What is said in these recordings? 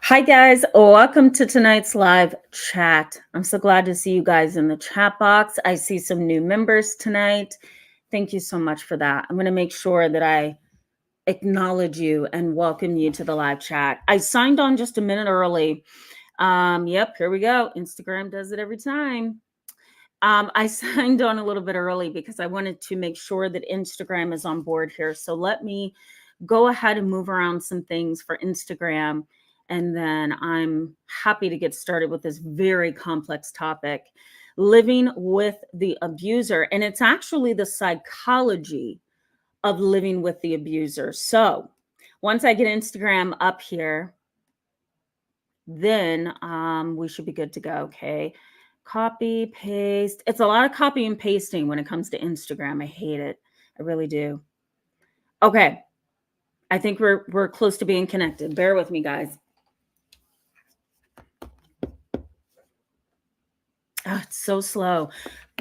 Hi, guys. Welcome to tonight's live chat. I'm so glad to see you guys in the chat box. I see some new members tonight. Thank you so much for that. I'm going to make sure that I acknowledge you and welcome you to the live chat. I signed on just a minute early. Yep, here we go. Instagram does it every time. I signed on a little bit early because I wanted to make sure that Instagram is on board here. So let me go ahead and move around some things for Instagram. And then I'm happy to get started with this very complex topic, living with the abuser. And it's actually the psychology of living with the abuser. So once I get Instagram up here, then we should be good to go. Okay. Copy, paste. It's a lot of copy and pasting when it comes to Instagram. I hate it. I really do. Okay. I think we're close to being connected. Bear with me, guys. Oh, it's so slow.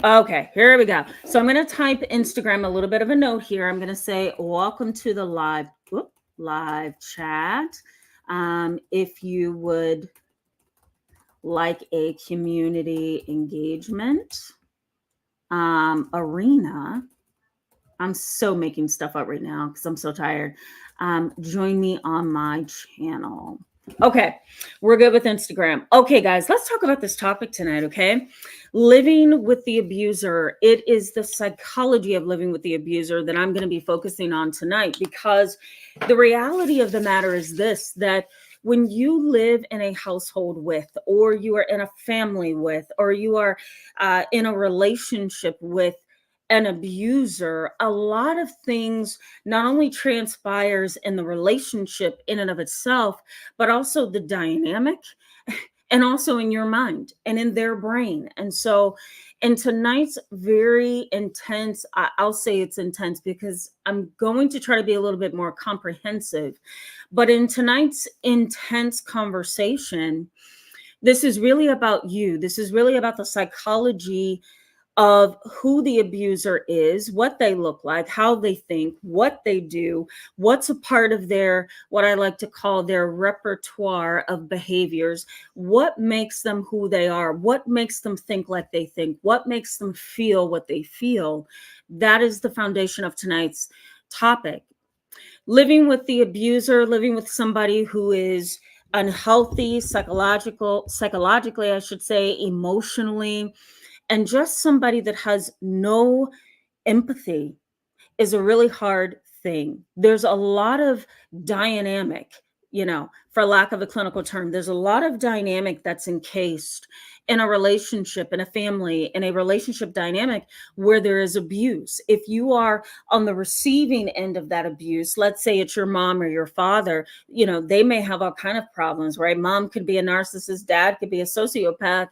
Okay, here we go. So I'm going to type Instagram a little bit of a note here. I'm going to say, welcome to the live chat. If you would like a community engagement arena, I'm so making stuff up right now because I'm so tired. Join me on my channel. Okay, we're good with Instagram. Okay, guys, let's talk about this topic tonight, okay? Living with the abuser. It is the psychology of living with the abuser that I'm going to be focusing on tonight, because the reality of the matter is this, that when you live in a household with, or you are in a family with, or you are in a relationship with an abuser, a lot of things not only transpires in the relationship in and of itself, but also the dynamic and also in your mind and in their brain. And so in tonight's very intense, I'll say it's intense because I'm going to try to be a little bit more comprehensive. But in tonight's intense conversation, this is really about you. This is really about the psychology of who the abuser is, what they look like, how they think, what they do, what's a part of their, what I like to call their repertoire of behaviors, what makes them who they are, what makes them think like they think, what makes them feel what they feel. That is the foundation of tonight's topic. Living with the abuser, living with somebody who is unhealthy, psychologically, I should say, emotionally, and just somebody that has no empathy is a really hard thing. There's a lot of dynamic, for lack of a clinical term, there's a lot of dynamic that's encased in a relationship, in a family, in a relationship dynamic where there is abuse. If you are on the receiving end of that abuse, let's say it's your mom or your father, they may have all kind of problems, right? Mom could be a narcissist, dad could be a sociopath,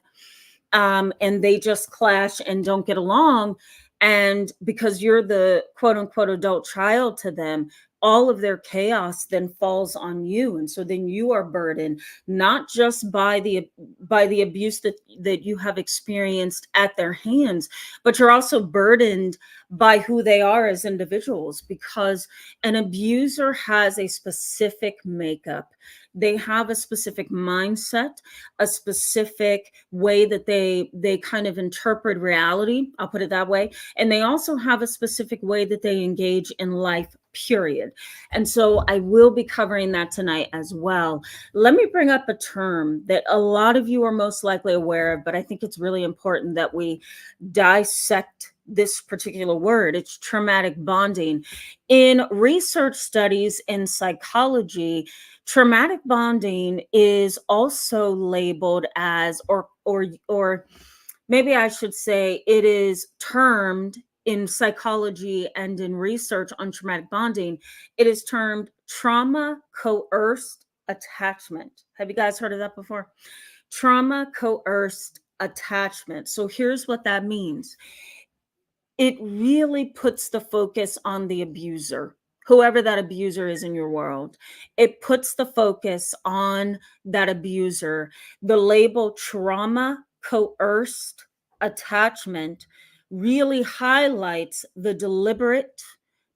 and they just clash and don't get along. And because you're the quote unquote adult child to them, all of their chaos then falls on you. And so then you are burdened not just by the abuse that you have experienced at their hands, but you're also burdened by who they are as individuals, because an abuser has a specific makeup. They have a specific mindset, a specific way that they kind of interpret reality, I'll put it that way. And they also have a specific way that they engage in life, period. And so I will be covering that tonight as well. Let me bring up a term that a lot of you are most likely aware of, but I think it's really important that we dissect this particular word. It's traumatic bonding. In research studies in psychology, traumatic bonding is also labeled as, or maybe I should say, it is termed in psychology and in research on traumatic bonding, it is termed trauma-coerced attachment. Have you guys heard of that before? Trauma-coerced attachment. So here's what that means. It really puts the focus on the abuser, whoever that abuser is in your world. It puts the focus on that abuser. The label trauma coerced attachment really highlights the deliberate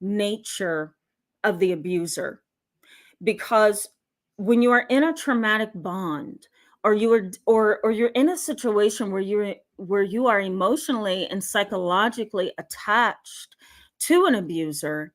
nature of the abuser, because when you are in a traumatic bond, or you're in a situation where you are emotionally and psychologically attached to an abuser,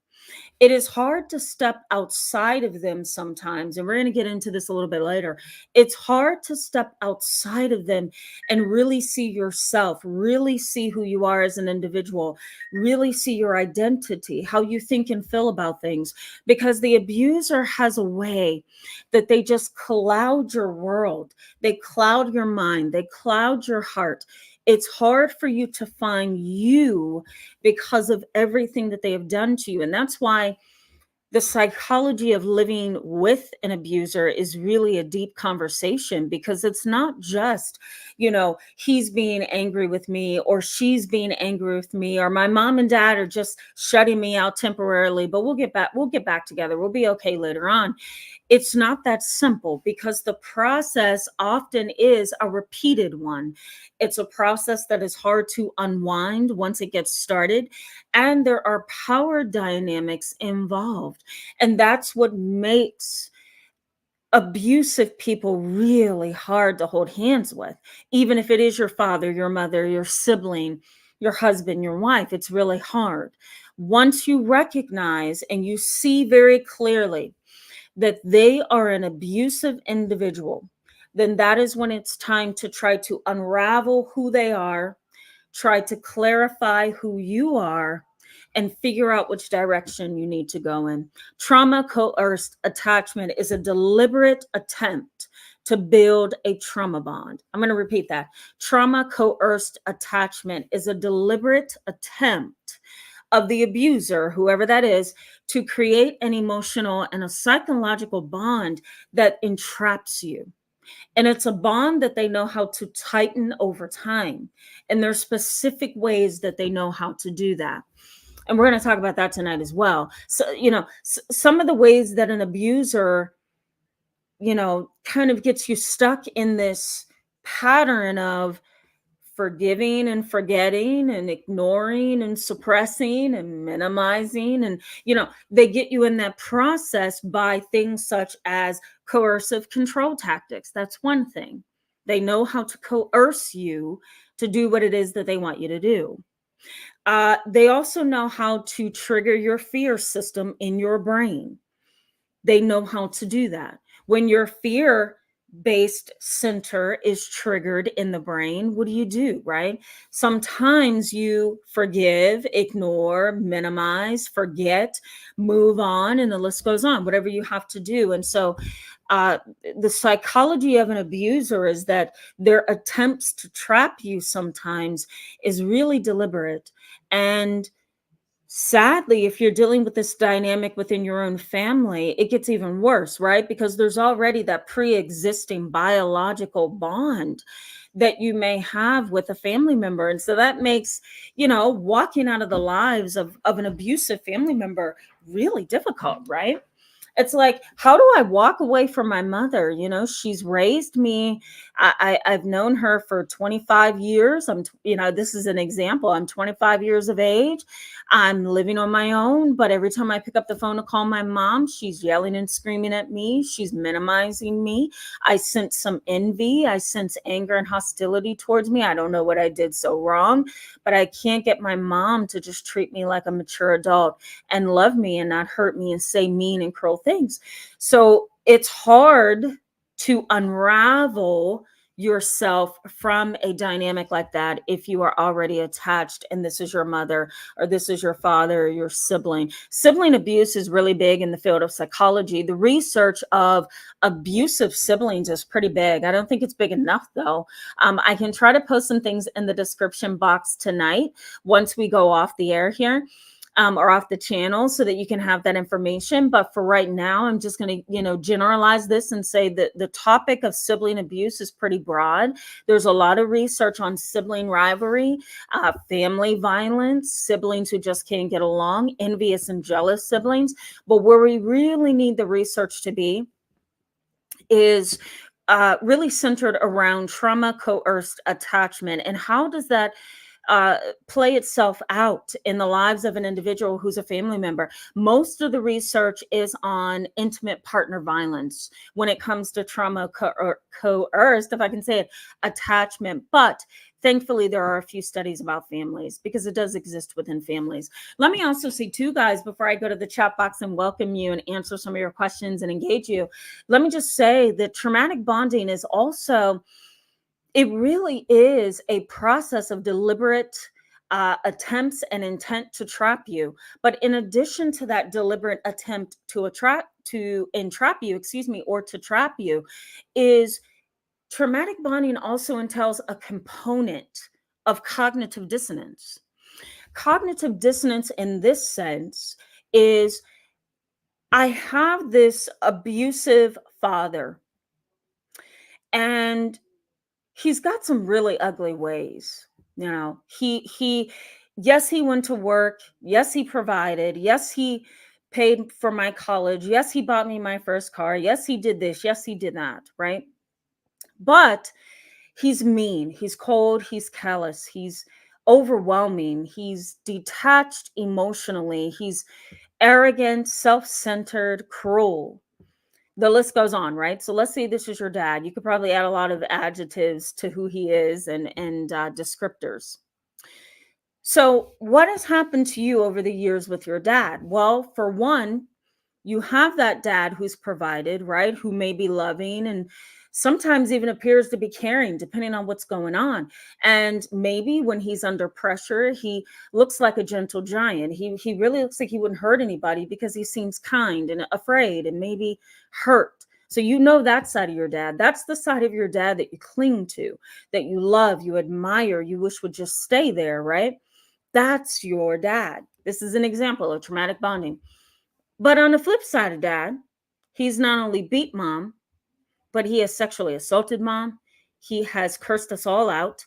it is hard to step outside of them sometimes. And we're going to get into this a little bit later. It's hard to step outside of them and really see yourself, really see who you are as an individual, really see your identity, how you think and feel about things, because the abuser has a way that they just cloud your world. They cloud your mind, they cloud your heart. It's hard for you to find you because of everything that they have done to you. And that's why the psychology of living with an abuser is really a deep conversation, because it's not just, he's being angry with me, or she's being angry with me, or my mom and dad are just shutting me out temporarily, but we'll get back together. We'll be okay later on. It's not that simple, because the process often is a repeated one. It's a process that is hard to unwind once it gets started. And there are power dynamics involved. And that's what makes abusive people really hard to hold hands with. Even if it is your father, your mother, your sibling, your husband, your wife, it's really hard. Once you recognize and you see very clearly that they are an abusive individual, then that is when it's time to try to unravel who they are, try to clarify who you are, and figure out which direction you need to go in. Trauma-coerced attachment is a deliberate attempt to build a trauma bond. I'm going to repeat that. Trauma-coerced attachment is a deliberate attempt of the abuser, whoever that is, to create an emotional and a psychological bond that entraps you. And it's a bond that they know how to tighten over time. And there's specific ways that they know how to do that. And we're going to talk about that tonight as well. So, some of the ways that an abuser, kind of gets you stuck in this pattern of forgiving and forgetting and ignoring and suppressing and minimizing. And, they get you in that process by things such as coercive control tactics. That's one thing. They know how to coerce you to do what it is that they want you to do. They also know how to trigger your fear system in your brain. They know how to do that. When your fear based center is triggered in the brain, what do, right? Sometimes you forgive, ignore, minimize, forget, move on, and the list goes on, whatever you have to do. And so the psychology of an abuser is that their attempts to trap you sometimes is really deliberate. And sadly, if you're dealing with this dynamic within your own family, it gets even worse, right? Because there's already that pre-existing biological bond that you may have with a family member. And so that makes, walking out of the lives of an abusive family member really difficult, right? It's like, how do I walk away from my mother? She's raised me. I've known her for 25 years. This is an example. I'm 25 years of age. I'm living on my own, but every time I pick up the phone to call my mom, she's yelling and screaming at me. She's minimizing me. I sense some envy. I sense anger and hostility towards me. I don't know what I did so wrong, but I can't get my mom to just treat me like a mature adult and love me and not hurt me and say mean and cruel things. So it's hard to unravel yourself from a dynamic like that if you are already attached and this is your mother or this is your father or your sibling. Sibling abuse is really big in the field of psychology. The research of abusive siblings is pretty big. I don't think it's big enough though. I can try to post some things in the description box tonight once we go off the air here. Or off the channel so that you can have that information. But for right now, I'm just going to, generalize this and say that the topic of sibling abuse is pretty broad. There's a lot of research on sibling rivalry, family violence, siblings who just can't get along, envious and jealous siblings. But where we really need the research to be is really centered around trauma-coerced attachment. And how does that play itself out in the lives of an individual who's a family member. Most of the research is on intimate partner violence when it comes to trauma-coerced, if I can say it, attachment. But thankfully, there are a few studies about families because it does exist within families. Let me also say, too, guys, before I go to the chat box and welcome you and answer some of your questions and engage you, let me just say that traumatic bonding is also, it really is a process of deliberate attempts and intent to trap you. But in addition to that deliberate attempt to entrap you, or to trap you, is traumatic bonding also entails a component of cognitive dissonance. Cognitive dissonance in this sense is, I have this abusive father, and he's got some really ugly ways. You know, yes, he went to work. Yes, he provided. Yes, he paid for my college. Yes, he bought me my first car. Yes, he did this. Yes, he did that. Right. But he's mean. He's cold. He's callous. He's overwhelming. He's detached emotionally. He's arrogant, self-centered, cruel. The list goes on, right? So let's say this is your dad. You could probably add a lot of adjectives to who he is and descriptors. So what has happened to you over the years with your dad? Well, for one, you have that dad who's provided, right? Who may be loving and sometimes even appears to be caring, depending on what's going on. And maybe when he's under pressure, he looks like a gentle giant. He really looks like he wouldn't hurt anybody because he seems kind and afraid and maybe hurt. So you know that side of your dad. That's the side of your dad that you cling to, that you love, you admire, you wish would just stay there, right? That's your dad. This is an example of traumatic bonding. But on the flip side of dad, he's not only beat mom, but he has sexually assaulted mom. He has cursed us all out.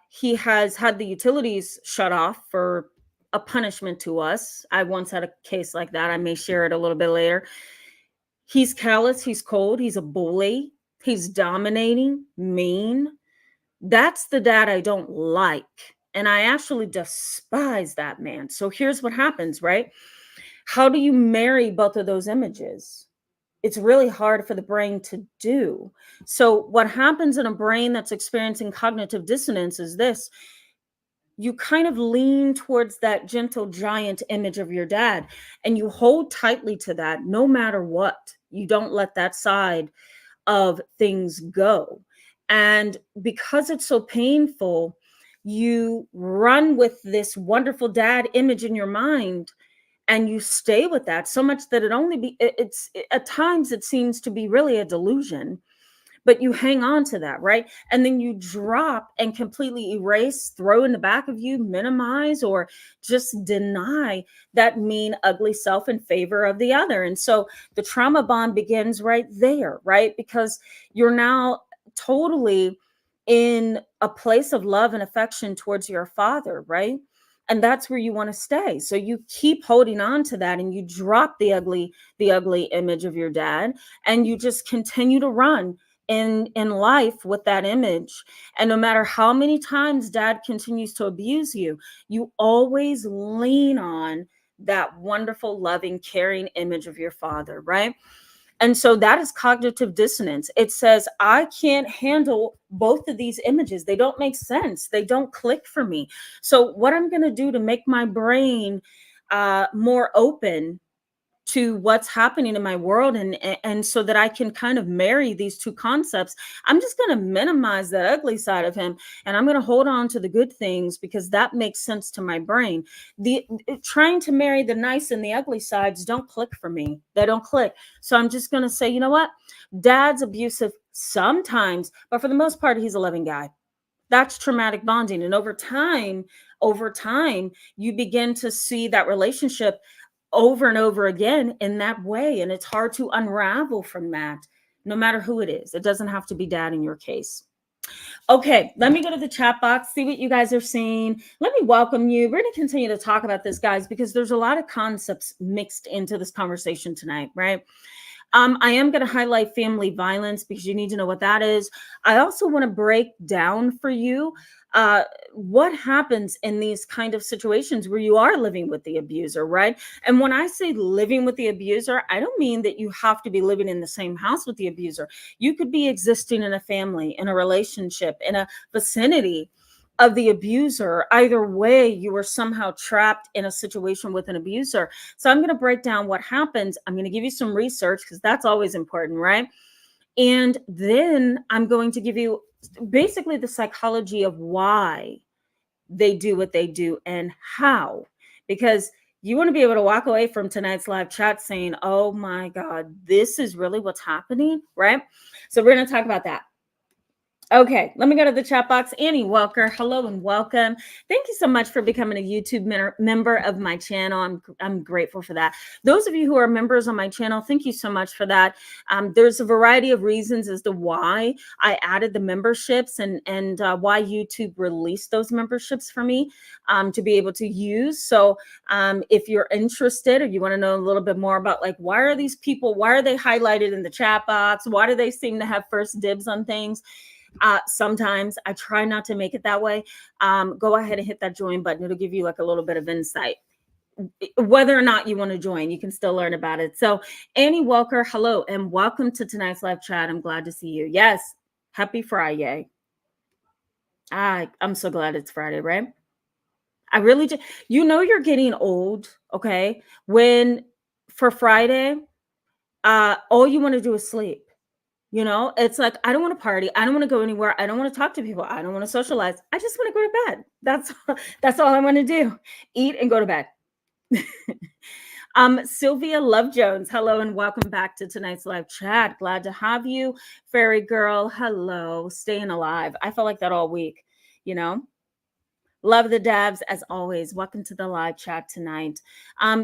He has had the utilities shut off for a punishment to us. I once had a case like that. I may share it a little bit later. He's callous. He's cold. He's a bully. He's dominating, mean. That's the dad I don't like. And I actually despise that man. So here's what happens, right? How do you marry both of those images? It's really hard for the brain to do. So what happens in a brain that's experiencing cognitive dissonance is this: you kind of lean towards that gentle giant image of your dad and you hold tightly to that no matter what. You don't let that side of things go. And because it's so painful, you run with this wonderful dad image in your mind and you stay with that so much that it's at times it seems to be really a delusion, but you hang on to that, right? And then you drop and completely erase, throw in the back of you, minimize, or just deny that mean, ugly self in favor of the other. And so the trauma bond begins right there, right? Because you're now totally in a place of love and affection towards your father, right? And that's where you want to stay. So you keep holding on to that and you drop the ugly image of your dad, and you just continue to run in life with that image. And no matter how many times dad continues to abuse you, you always lean on that wonderful, loving, caring image of your father, right? And so that is cognitive dissonance. It says, I can't handle both of these images. They don't make sense. They don't click for me. So what I'm going to do to make my brain more open to what's happening in my world, and so that I can kind of marry these two concepts, I'm just going to minimize that ugly side of him, and I'm going to hold on to the good things because that makes sense to my brain. The trying to marry the nice and the ugly sides don't click for me. They don't click. So I'm just going to say, you know what? Dad's abusive sometimes, but for the most part, he's a loving guy. That's traumatic bonding. And over time, you begin to see that relationship over and over again in that way. And it's hard to unravel from that, no matter who it is. It doesn't have to be dad in your case. Okay, let me go to the chat box, see what you guys are seeing. Let me welcome you. We're going to continue to talk about this, guys, because there's a lot of concepts mixed into this conversation tonight, right? I am going to highlight family violence because you need to know what that is. I also want to break down for you what happens in these kind of situations where you are living with the abuser, right? And when I say living with the abuser, I don't mean that you have to be living in the same house with the abuser. You could be existing in a family, in a relationship, in a vicinity of the abuser. Either way, you are somehow trapped in a situation with an abuser. So I'm going to break down what happens. I'm going to give you some research because that's always important, right? And then I'm going to give you basically the psychology of why they do what they do and how. Because you want to be able to walk away from tonight's live chat saying, oh my God, this is really what's happening, right? So we're going to talk about that. Okay, let me go to the chat box. Annie Welker, hello and welcome. Thank you so much for becoming a YouTube member of my channel. I'm grateful for that. Those of you who are members on my channel, thank you so much for that. There's a variety of reasons as to why I added the memberships and why YouTube released those memberships for me to be able to use. So if you're interested or you want to know a little bit more about like, why are these people, why are they highlighted in the chat box? Why do they seem to have first dibs on things? Sometimes I try not to make it that way. Go ahead and hit that join button. It'll give you like a little bit of insight. Whether or not you want to join, you can still learn about it. So Annie Welker, hello and welcome to tonight's live chat. I'm glad to see you. Yes. Happy Friday. I'm so glad it's Friday, right? I really do. You know, you're getting old. Okay. When for Friday, all you want to do is sleep. You know, it's like, I don't want to party. I don't want to go anywhere. I don't want to talk to people. I don't want to socialize. I just want to go to bed. That's all I want to do. Eat and go to bed. Sylvia Love Jones, hello and welcome back to tonight's live chat. Glad to have you. Fairy Girl, hello. Staying alive. I felt like that all week, you know. Love the dabs as always. Welcome to the live chat tonight.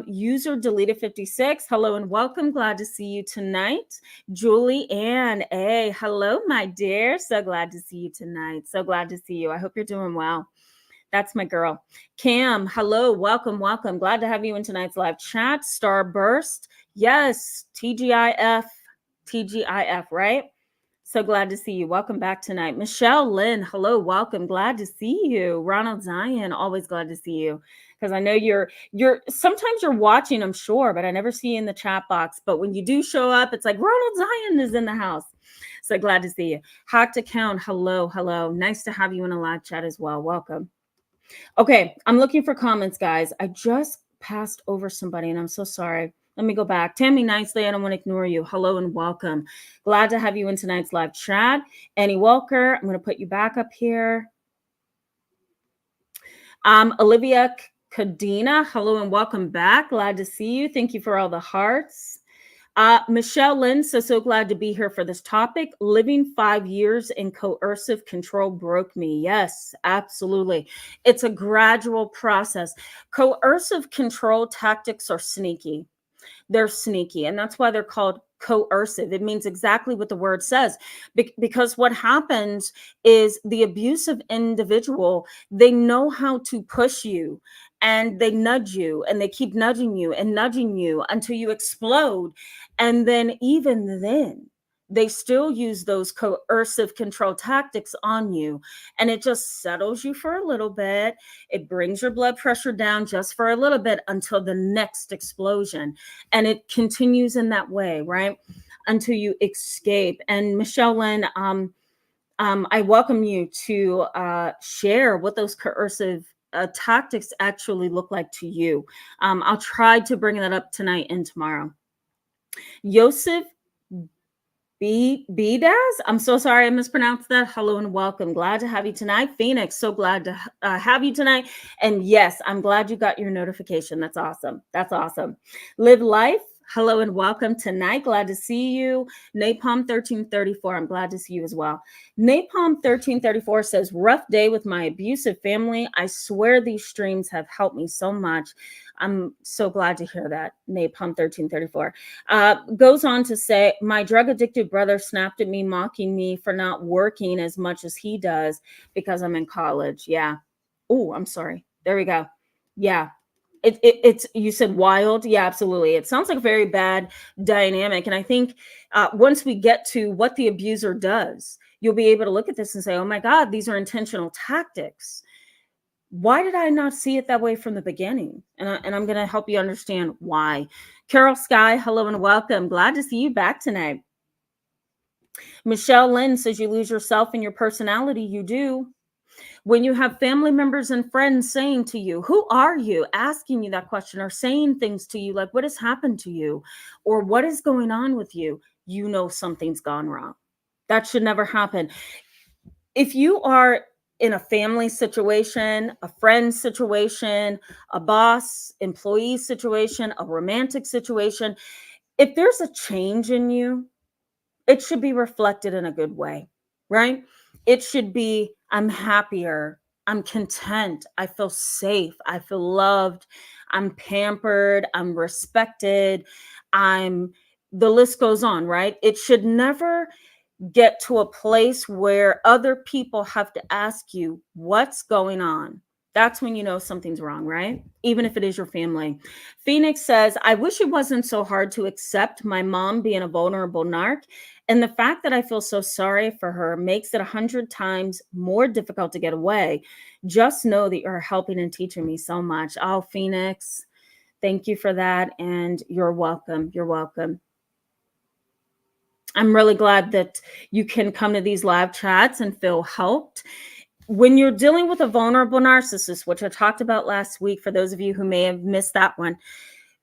User deleted 56. Hello and welcome. Glad to see you tonight. Julie Ann, hey, hello, my dear. So glad to see you tonight. So glad to see you. I hope you're doing well. That's my girl. Cam, hello, welcome, welcome. Glad to have you in tonight's live chat. Starburst, yes, TGIF, right? So glad to see you. Welcome back tonight. Michelle Lynn, hello, welcome. Glad to see you. Ronald Zion, always glad to see you. Because I know you're sometimes you're watching, I'm sure, but I never see you in the chat box. But when you do show up, it's like Ronald Zion is in the house. So glad to see you. Hack to Count, hello, hello. Nice to have you in a live chat as well. Welcome. Okay, I'm looking for comments, guys. I just passed over somebody and I'm so sorry. Let me go back. Tammy Nicely, I don't want to ignore you. Hello and welcome. Glad to have you in tonight's live chat. Annie Walker, I'm going to put you back up here. Olivia Cadena, hello and welcome back. Glad to see you. Thank you for all the hearts. Michelle Lynn, so glad to be here for this topic. Living 5 years in coercive control broke me. Yes, absolutely. It's a gradual process. Coercive control tactics are sneaky. They're sneaky, and that's why they're called coercive. It means exactly what the word says, because what happens is the abusive individual, they know how to push you and they nudge you and they keep nudging you until you explode. And then even then they still use those coercive control tactics on you, and it just settles you for a little bit. It brings your blood pressure down just for a little bit until the next explosion. And it continues in that way, right? Until you escape. And Michelle Lynn, I welcome you to share what those coercive tactics actually look like to you. I'll try to bring that up tonight and tomorrow. Yosef Daz, I'm so sorry I mispronounced that. Hello and welcome. Glad to have you tonight. Phoenix, so glad to have you tonight. And yes, I'm glad you got your notification. That's awesome. That's awesome. Live life. Hello and welcome tonight. Glad to see you. Napalm 1334. I'm glad to see you as well. Napalm 1334 says, rough day with my abusive family. I swear these streams have helped me so much. I'm so glad to hear that. Napalm 1334 goes on to say, my drug addicted brother snapped at me, mocking me for not working as much as he does because I'm in college. Yeah. Oh, I'm sorry. There we go. Yeah. It's, you said wild. Yeah, absolutely. It sounds like a very bad dynamic. And I think once we get to what the abuser does, you'll be able to look at this and say, oh my God, these are intentional tactics. Why did I not see it that way from the beginning? And I'm going to help you understand why. Carol Sky, hello and welcome. Glad to see you back tonight. Michelle Lynn says you lose yourself in your personality. You do. When you have family members and friends saying to you, who are you? Asking you that question, or saying things to you like, what has happened to you? Or what is going on with you? You know something's gone wrong. That should never happen. If you are in a family situation, a friend situation, a boss, employee situation, a romantic situation, if there's a change in you, it should be reflected in a good way, right? It should be, I'm happier, I'm content, I feel safe, I feel loved, I'm pampered, I'm respected, the list goes on, right? It should never get to a place where other people have to ask you what's going on. That's when you know something's wrong, right? Even if it is your family. Phoenix says, I wish it wasn't so hard to accept my mom being a vulnerable narc. And the fact that I feel so sorry for her makes it 100 times more difficult to get away. Just know that you're helping and teaching me so much. Oh, Phoenix, thank you for that. And you're welcome. You're welcome. I'm really glad that you can come to these live chats and feel helped. When you're dealing with a vulnerable narcissist, which I talked about last week, for those of you who may have missed that one,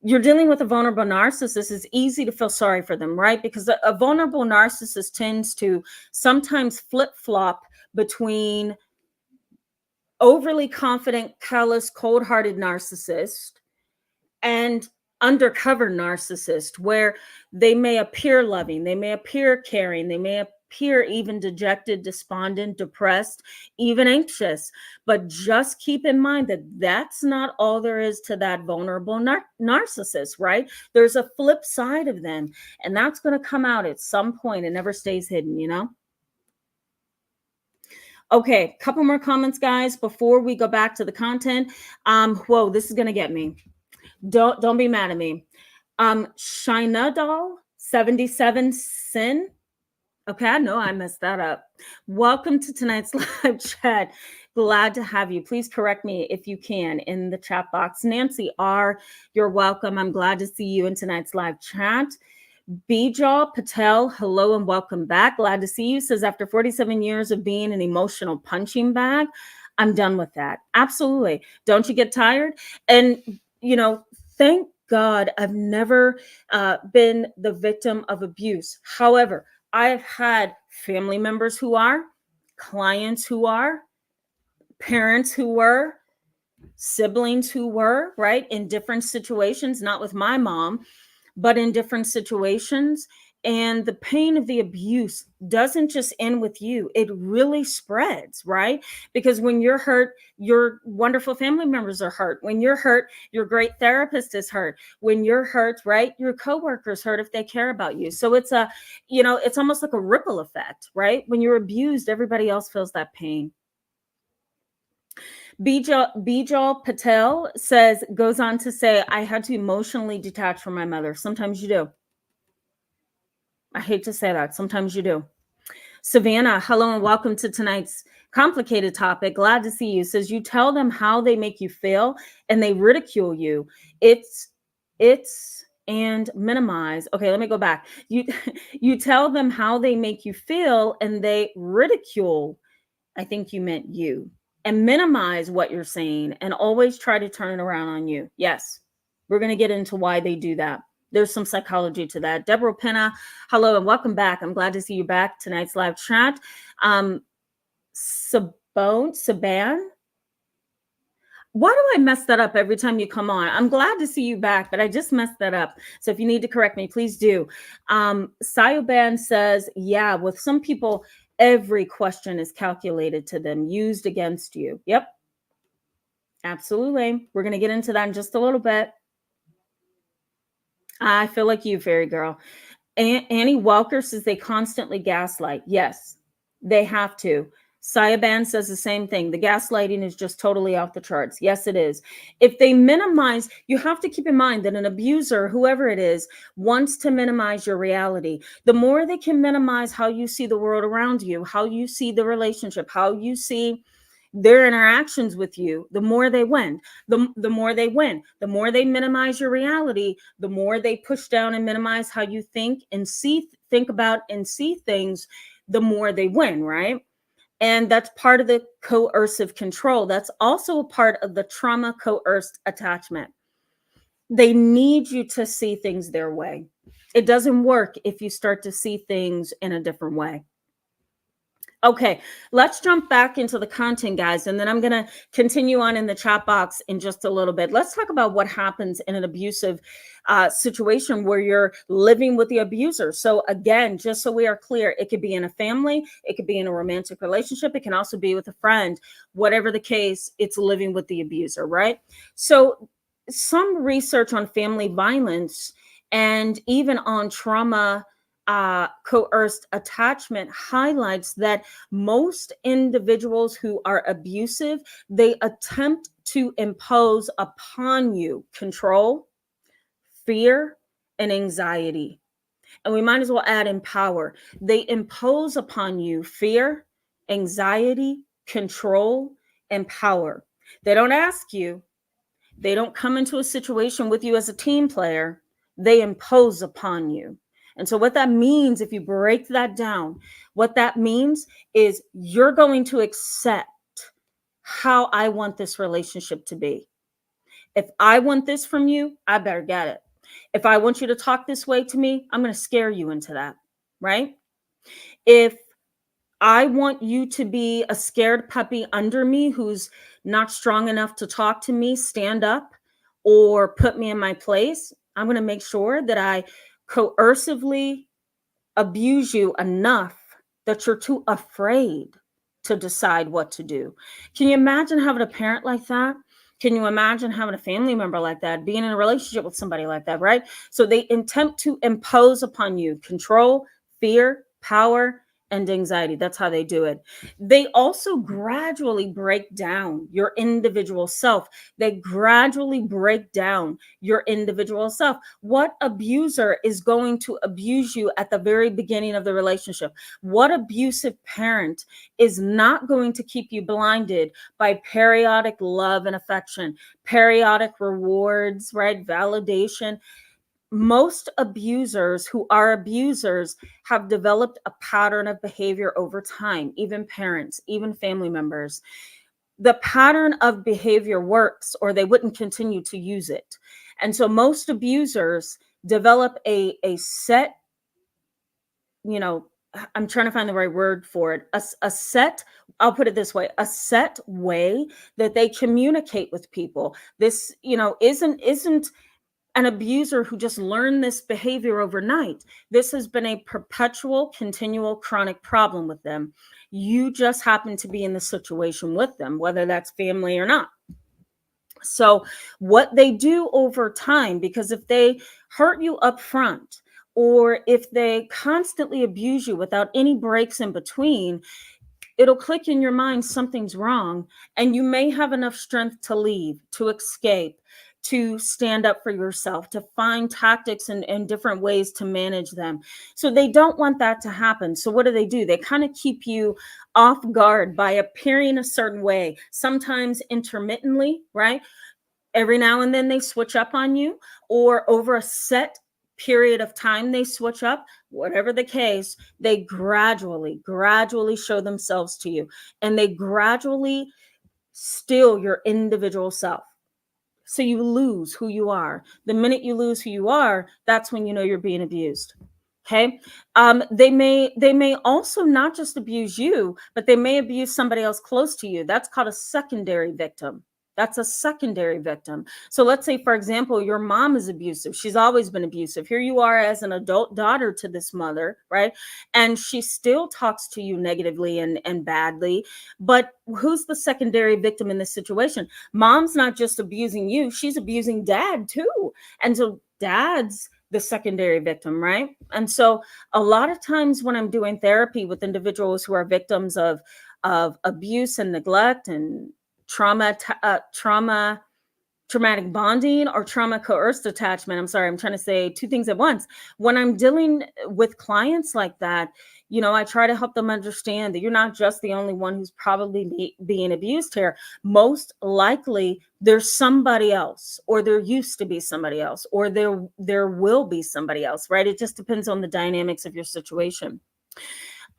you're dealing with a vulnerable narcissist, it's easy to feel sorry for them, right? Because a vulnerable narcissist tends to sometimes flip-flop between overly confident, callous, cold-hearted narcissist and undercover narcissist, where they may appear loving, they may appear caring, they may appear even dejected, despondent, depressed, even anxious. But just keep in mind that that's not all there is to that vulnerable narcissist, right? There's a flip side of them, and that's going to come out at some point. It never stays hidden, you know? Okay, couple more comments, guys, before we go back to the content. Whoa, this is going to get me. Don't be mad at me. Shina Doll 77 Sin. Okay, I know I messed that up. Welcome to tonight's live chat. Glad to have you. Please correct me if you can in the chat box. Nancy R, you're welcome. I'm glad to see you in tonight's live chat. Bijal Patel, hello and welcome back. Glad to see you. Says, after 47 years of being an emotional punching bag, I'm done with that. Absolutely. Don't you get tired? And, you know, thank God I've never been the victim of abuse. However, I have had family members who are, clients who are, parents who were, siblings who were, right, in different situations, not with my mom, but in different situations. And the pain of the abuse doesn't just end with you. It really spreads, right? Because when you're hurt, your wonderful family members are hurt. When you're hurt, your great therapist is hurt. When you're hurt, right, your coworkers hurt if they care about you. So it's it's almost like a ripple effect, right? When you're abused, everybody else feels that pain. Bijal Patel goes on to say, I had to emotionally detach from my mother. Sometimes you do. I hate to say that. Sometimes you do. Savannah, hello and welcome to tonight's complicated topic. Glad to see you. Says, you tell them how they make you feel and they ridicule you. It's and minimize. Okay, let me go back. You tell them how they make you feel and they ridicule. I think you meant you. And minimize what you're saying and always try to turn it around on you. Yes, we're going to get into why they do that. There's some psychology to that. Deborah Penna, hello and welcome back. I'm glad to see you back. Tonight's live chat. Saban. Why do I mess that up every time you come on? I'm glad to see you back, but I just messed that up. So if you need to correct me, please do. Sayoban says, yeah, with some people, every question is calculated to them, used against you. Yep. Absolutely. We're going to get into that in just a little bit. I feel like you, fairy girl. Annie Walker says they constantly gaslight. Yes, they have to. Sayaban says the same thing. The gaslighting is just totally off the charts. Yes, it is. If they minimize, you have to keep in mind that an abuser, whoever it is, wants to minimize your reality. The more they can minimize how you see the world around you, how you see the relationship, how you see their interactions with you, the more they win. The more they win. The more they minimize your reality, the more they push down and minimize how you think and think about and see things, the more they win, right? And that's part of the coercive control. That's also a part of the trauma-coerced attachment. They need you to see things their way. It doesn't work if you start to see things in a different way. Okay, let's jump back into the content, guys, and then I'm going to continue on in the chat box in just a little bit. Let's talk about what happens in an abusive situation where you're living with the abuser. So again, just so we are clear, it could be in a family, it could be in a romantic relationship, it can also be with a friend. Whatever the case, it's living with the abuser, right? So some research on family violence and even on trauma coerced attachment highlights that most individuals who are abusive, they attempt to impose upon you control, fear, and anxiety. And we might as well add empower. They impose upon you fear, anxiety, control, and power. They don't ask you, they don't come into a situation with you as a team player, they impose upon you. And so what that means, if you break that down, what that means is you're going to accept how I want this relationship to be. If I want this from you, I better get it. If I want you to talk this way to me, I'm going to scare you into that, right? If I want you to be a scared puppy under me who's not strong enough to talk to me, stand up, or put me in my place, I'm going to make sure that I coercively abuse you enough that you're too afraid to decide what to do. Can you imagine having a parent like that? Can you imagine having a family member like that, being in a relationship with somebody like that, right? So they attempt to impose upon you control, fear, power, and anxiety. That's how they do it. They also gradually break down your individual self. They gradually break down your individual self. What abuser is going to abuse you at the very beginning of the relationship? What abusive parent is not going to keep you blinded by periodic love and affection, periodic rewards, right? Validation. Most abusers who are abusers have developed a pattern of behavior over time, even parents, even family members. The pattern of behavior works, or they wouldn't continue to use it. And so most abusers develop a set, I'm trying to find the right word for it, a set, I'll put it this way, a set way that they communicate with people. This, isn't an abuser who just learned this behavior overnight. This has been a perpetual, continual, chronic problem with them. You just happen to be in the situation with them, whether that's family or not. So what they do over time, because if they hurt you up front, or if they constantly abuse you without any breaks in between, it'll click in your mind something's wrong, and you may have enough strength to leave, to escape, to stand up for yourself, to find tactics and different ways to manage them. So they don't want that to happen. So what do? They kind of keep you off guard by appearing a certain way, sometimes intermittently, right? Every now and then they switch up on you, or over a set period of time they switch up. Whatever the case, they gradually show themselves to you, and they gradually steal your individual self. So you lose who you are. The minute you lose who you are, that's when you know you're being abused. Okay. They may also not just abuse you, but they may abuse somebody else close to you. That's called a secondary victim. That's a secondary victim. So let's say, for example, your mom is abusive. She's always been abusive. Here you are as an adult daughter to this mother, right? And she still talks to you negatively and badly. But who's the secondary victim in this situation? Mom's not just abusing you, she's abusing dad too. And so dad's the secondary victim, right? And so a lot of times when I'm doing therapy with individuals who are victims of of abuse and neglect and traumatic bonding or trauma coerced attachment. I'm sorry, I'm trying to say two things at once. When I'm dealing with clients like that, I try to help them understand that you're not just the only one who's probably being abused here. Most likely there's somebody else, or there used to be somebody else, or there will be somebody else, right? It just depends on the dynamics of your situation.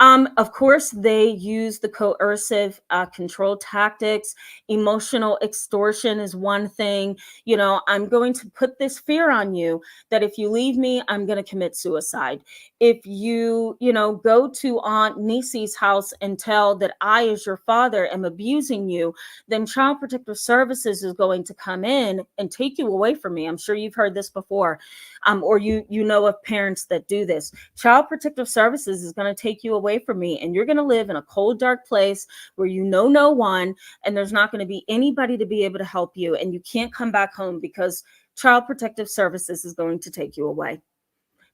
Of course, they use the coercive control tactics. Emotional extortion is one thing. I'm going to put this fear on you that if you leave me, I'm going to commit suicide. If go to Aunt Nisi's house and tell that I, as your father, am abusing you, then Child Protective Services is going to come in and take you away from me. I'm sure you've heard this before, or you know of parents that do this. Child Protective Services is going to take you away from me, and you're going to live in a cold, dark place where you know no one, and there's not going to be anybody to be able to help you, and you can't come back home because Child Protective Services is going to take you away.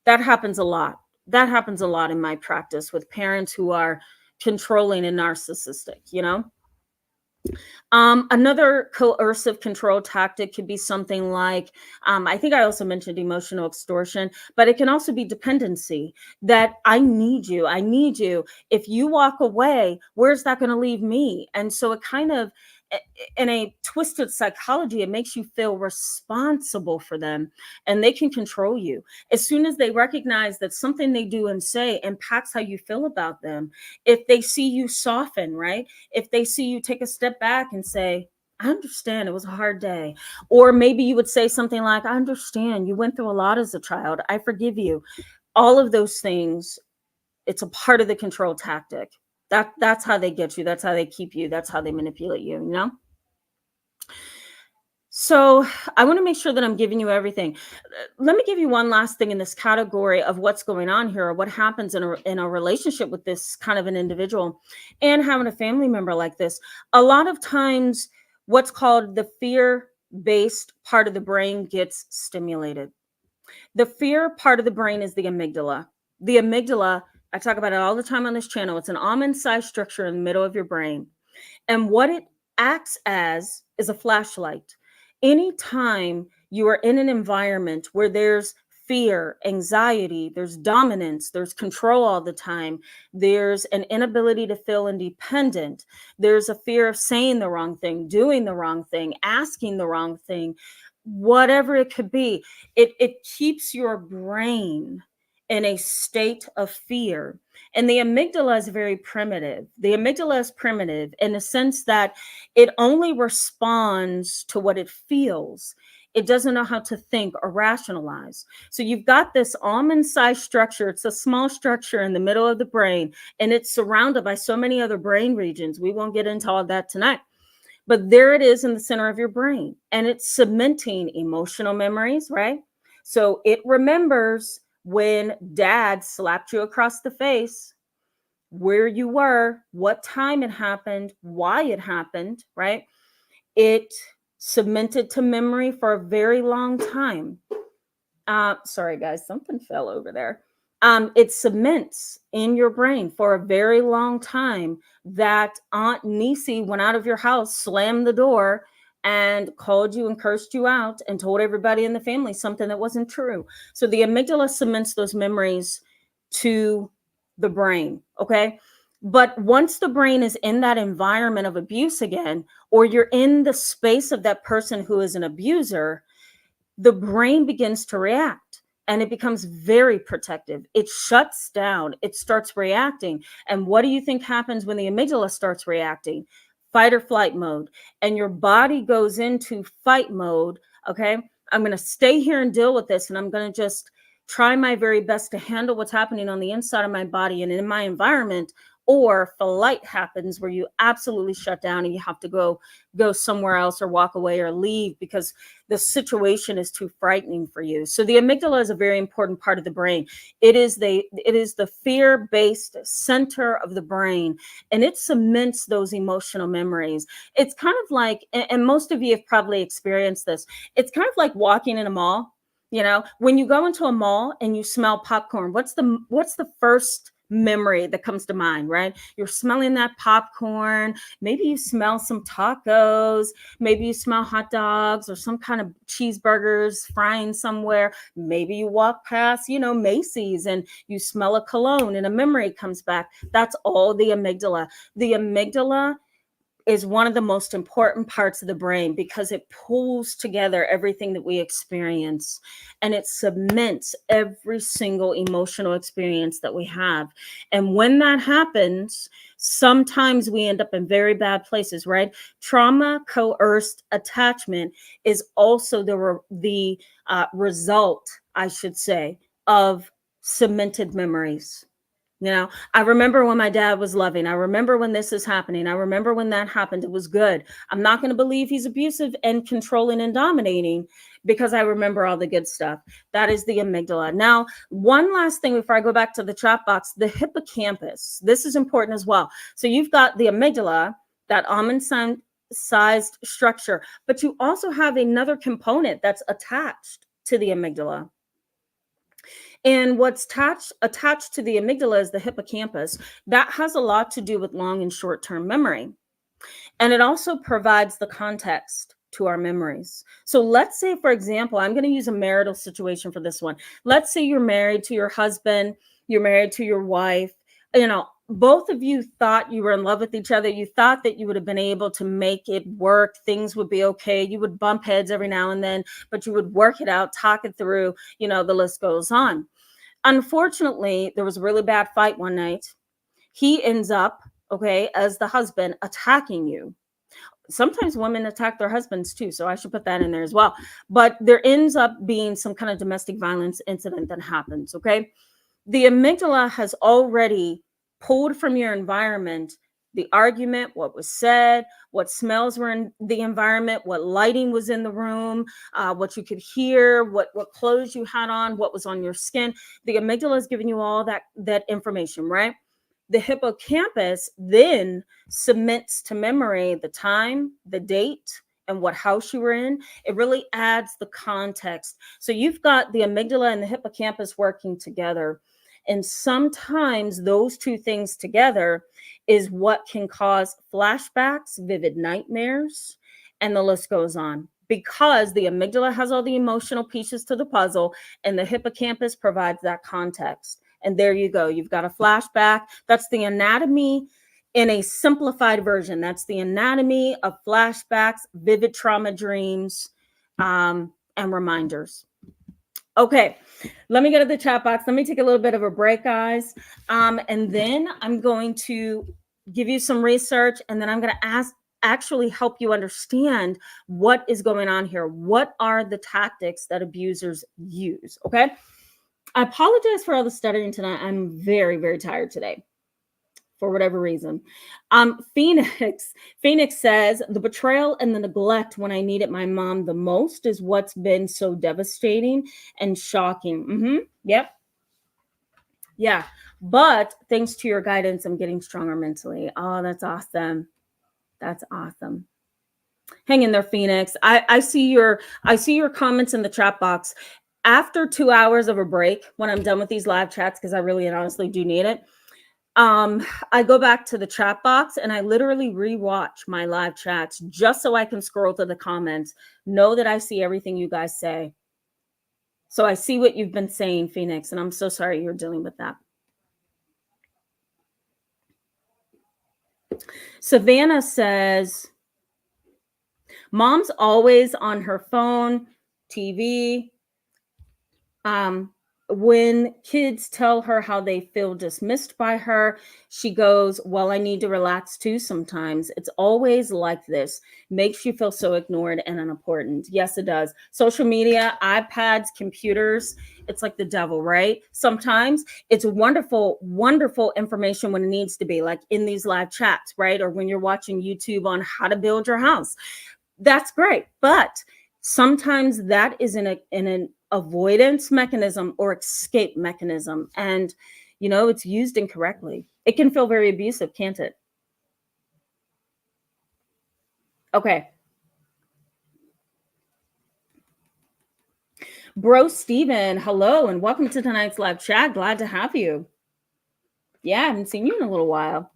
That happens a lot. That happens a lot in my practice with parents who are controlling and narcissistic. Another coercive control tactic could be something like, I think I also mentioned emotional extortion, but it can also be dependency, that I need you. If you walk away, where's that going to leave me? And so it kind of, in a twisted psychology, it makes you feel responsible for them, and they can control you. As soon as they recognize that something they do and say impacts how you feel about them, if they see you soften, right? If they see you take a step back and say, I understand it was a hard day. Or maybe you would say something like, I understand you went through a lot as a child. I forgive you. All of those things, it's a part of the control tactic. That's how they get you. That's how they keep you. That's how they manipulate you. So I want to make sure that I'm giving you everything. Let me give you one last thing in this category of what's going on here, or what happens in a relationship with this kind of an individual and having a family member like this. A lot of times, what's called the fear-based part of the brain gets stimulated. The fear part of the brain is the amygdala. The amygdala, I talk about it all the time on this channel. It's an almond-sized structure in the middle of your brain. And what it acts as is a flashlight. Anytime you are in an environment where there's fear, anxiety, there's dominance, there's control all the time, there's an inability to feel independent, there's a fear of saying the wrong thing, doing the wrong thing, asking the wrong thing, whatever it could be, it keeps your brain in a state of fear. And the amygdala is very primitive. The amygdala is primitive in the sense that it only responds to what it feels. It doesn't know how to think or rationalize. So you've got this almond-sized structure. It's a small structure in the middle of the brain, and it's surrounded by so many other brain regions. We won't get into all that tonight. But there it is in the center of your brain, and it's cementing emotional memories, right? So it remembers when dad slapped you across the face, where you were, what time it happened, why it happened, right? It cemented to memory for a very long time. Sorry, guys, something fell over there. It cements in your brain for a very long time that Aunt Nisi went out of your house, slammed the door, and called you and cursed you out and told everybody in the family something that wasn't true. So the amygdala cements those memories to the brain, okay? But once the brain is in that environment of abuse again, or you're in the space of that person who is an abuser, the brain begins to react, and it becomes very protective. It shuts down. It starts reacting. And what do you think happens when the amygdala starts reacting? Fight or flight mode. And your body goes into fight mode. Okay, I'm going to stay here and deal with this, and I'm going to just try my very best to handle what's happening on the inside of my body and in my environment. Or flight happens, where you absolutely shut down and you have to go somewhere else, or walk away, or leave because the situation is too frightening for you. So the amygdala is a very important part of the brain. It is the fear-based center of the brain, and it cements those emotional memories. It's kind of like, and most of you have probably experienced this, it's kind of like walking in a mall. When you go into a mall and you smell popcorn, what's the first memory that comes to mind, right? You're smelling that popcorn. Maybe you smell some tacos. Maybe you smell hot dogs or some kind of cheeseburgers frying somewhere. Maybe you walk past, Macy's and you smell a cologne and a memory comes back. That's all the amygdala. The amygdala is one of the most important parts of the brain because it pulls together everything that we experience and it cements every single emotional experience that we have. And when that happens, sometimes we end up in very bad places, right? Trauma-coerced attachment is also the result, I should say, of cemented memories. I remember when my dad was loving. I remember when this is happening. I remember when that happened. It was good. I'm not going to believe he's abusive and controlling and dominating because I remember all the good stuff. That is the amygdala. Now, one last thing before I go back to the chat box, the hippocampus. This is important as well. So you've got the amygdala, that almond-sized structure, but you also have another component that's attached to the amygdala. And what's attached to the amygdala is the hippocampus. That has a lot to do with long and short-term memory. And it also provides the context to our memories. So let's say, for example, I'm going to use a marital situation for this one. Let's say you're married to your husband, you're married to your wife, both of you thought you were in love with each other. You thought that you would have been able to make it work. Things would be okay. You would bump heads every now and then, but you would work it out, talk it through, the list goes on. Unfortunately, there was a really bad fight one night. He ends up, as the husband, attacking you. Sometimes women attack their husbands too, so I should put that in there as well. But there ends up being some kind of domestic violence incident that happens, okay? The amygdala has already pulled from your environment the argument, what was said, what smells were in the environment, what lighting was in the room, what you could hear, what clothes you had on, what was on your skin. The amygdala is giving you all that information, right? The hippocampus then cements to memory the time, the date, and what house you were in. It really adds the context. So you've got the amygdala and the hippocampus working together. And sometimes those two things together is what can cause flashbacks, vivid nightmares, and the list goes on. Because the amygdala has all the emotional pieces to the puzzle and the hippocampus provides that context. And there you go. You've got a flashback. That's the anatomy in a simplified version. That's the anatomy of flashbacks, vivid trauma dreams, and reminders. Okay, let me go to the chat box. Let me take a little bit of a break, guys. And then I'm going to give you some research, and then I'm going to actually help you understand what is going on here. What are the tactics that abusers use? Okay, I apologize for all the stuttering tonight. I'm very, very tired today, for whatever reason. Phoenix says, the betrayal and the neglect when I needed my mom the most is what's been so devastating and shocking. Yep. Yeah. But thanks to your guidance, I'm getting stronger mentally. Oh, that's awesome. That's awesome. Hang in there, Phoenix. I see your comments in the chat box. After 2 hours of a break, when I'm done with these live chats, because I really and honestly do need it, I go back to the chat box and I literally rewatch my live chats just so I can scroll to the comments. Know that I see everything you guys say. So I see what you've been saying, Phoenix, and I'm so sorry you're dealing with that. Savannah says, mom's always on her phone, TV. When kids tell her how they feel dismissed by her, she goes, well, I need to relax too sometimes. It's always like this. Makes you feel so ignored and unimportant. Yes, it does. Social media, iPads, computers, it's like the devil, right? Sometimes it's wonderful, wonderful information when it needs to be, like in these live chats, right? Or when you're watching YouTube on how to build your house. That's great. But sometimes that is in an avoidance mechanism or escape mechanism. And, it's used incorrectly. It can feel very abusive, can't it? Okay. Bro Steven, hello, and welcome to tonight's live chat. Glad to have you. Yeah, I haven't seen you in a little while.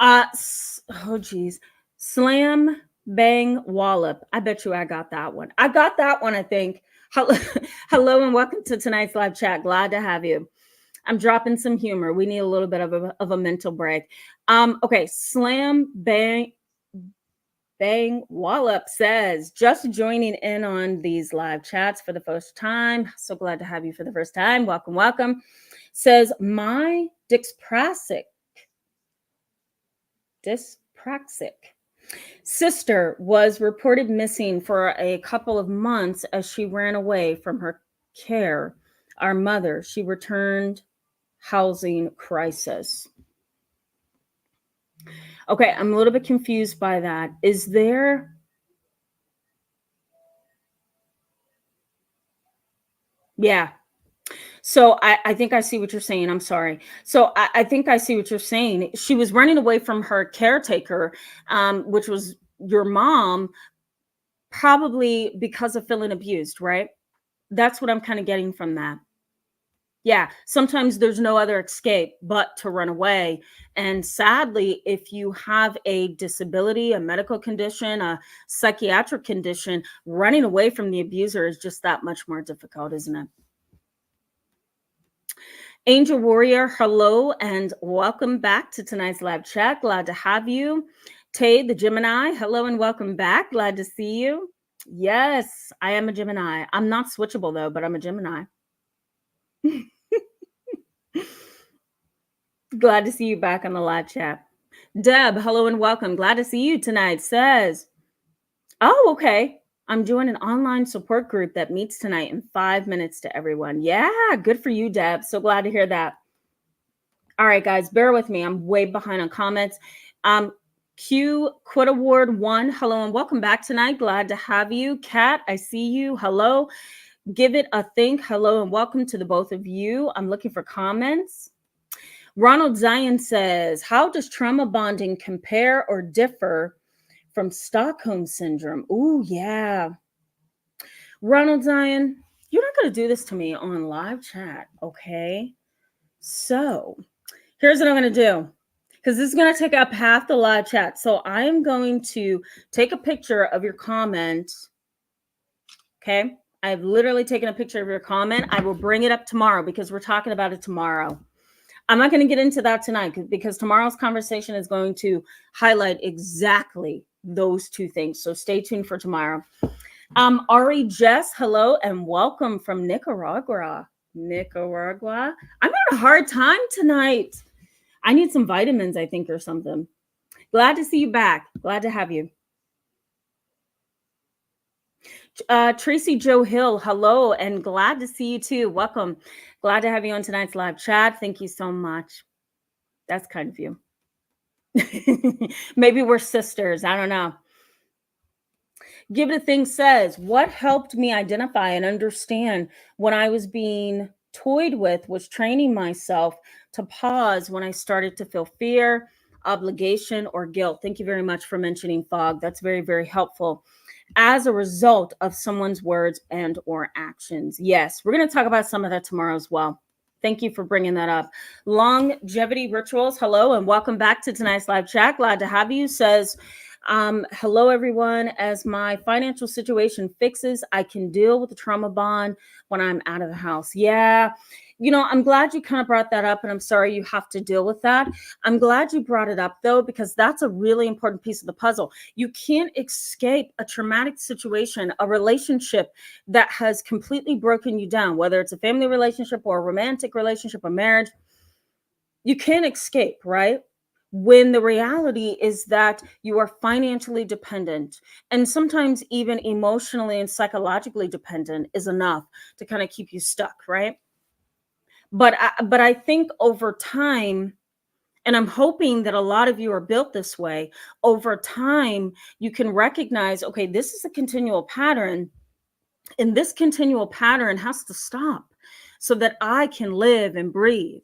Oh geez. Slam bang wallop. I bet you I got that one. I got that one, I think. Hello, hello and welcome to tonight's live chat. Glad to have you. I'm dropping some humor. We need a little bit of a mental break. Okay, slam bang wallop says, just joining in on these live chats for the first time. So glad to have you for the first time. Welcome, welcome. Says my dyspraxic sister was reported missing for a couple of months as she ran away from her care. Our mother, she returned housing crisis. Okay, I'm a little bit confused by that. Is there... Yeah. So I think I see what you're saying. I'm sorry. So I think I see what you're saying. She was running away from her caretaker, which was your mom, probably because of feeling abused, right? That's what I'm kind of getting from that. Yeah, sometimes there's no other escape but to run away. And sadly, if you have a disability, a medical condition, a psychiatric condition, running away from the abuser is just that much more difficult, isn't it? Angel Warrior, hello and welcome back to tonight's live chat. Glad to have you. Tay, the Gemini, hello and welcome back. Glad to see you. Yes, I am a Gemini. I'm not switchable though, but I'm a Gemini. Glad to see you back on the live chat. Deb, hello and welcome. Glad to see you tonight. Says, oh, okay. I'm doing an online support group that meets tonight in 5 minutes to everyone. Yeah, good for you, Deb. So glad to hear that. All right, guys, bear with me. I'm way behind on comments. Q Quit Award 1, hello and welcome back tonight. Glad to have you. Kat, I see you. Hello. Give it a think. Hello and welcome to the both of you. I'm looking for comments. Ronald Zion says, how does trauma bonding compare or differ from Stockholm syndrome? Ooh, yeah. Ronald Zion, you're not going to do this to me on live chat, okay? So here's what I'm going to do, because this is going to take up half the live chat. So I am going to take a picture of your comment, okay? I've literally taken a picture of your comment. I will bring it up tomorrow because we're talking about it tomorrow. I'm not going to get into that tonight because tomorrow's conversation is going to highlight exactly those two things. So stay tuned for tomorrow. Ari Jess, hello and welcome from Nicaragua. I'm having a hard time tonight. I need some vitamins, I think, or something. Glad to see you back. Glad to have you. Tracy Joe Hill, hello, and glad to see you too. Welcome. Glad to have you on tonight's live chat. Thank you so much. That's kind of you. Maybe we're sisters. I don't know. Give It a Think says, what helped me identify and understand when I was being toyed with was training myself to pause when I started to feel fear, obligation, or guilt. Thank you very much for mentioning fog. That's very, very helpful as a result of someone's words and or actions. Yes, we're going to talk about some of that tomorrow as well. Thank you for bringing that up. Longevity Rituals, hello, and welcome back to tonight's live chat. Glad to have you. Says, hello, everyone. As my financial situation fixes, I can deal with the trauma bond when I'm out of the house. Yeah. You know, I'm glad you kind of brought that up, and I'm sorry you have to deal with that. I'm glad you brought it up, though, because that's a really important piece of the puzzle. You can't escape a traumatic situation, a relationship that has completely broken you down, whether it's a family relationship or a romantic relationship or marriage. You can't escape, right? When the reality is that you are financially dependent, and sometimes even emotionally and psychologically dependent is enough to kind of keep you stuck, right? But I think over time, and I'm hoping that a lot of you are built this way, over time, you can recognize, okay, this is a continual pattern, and this continual pattern has to stop so that I can live and breathe.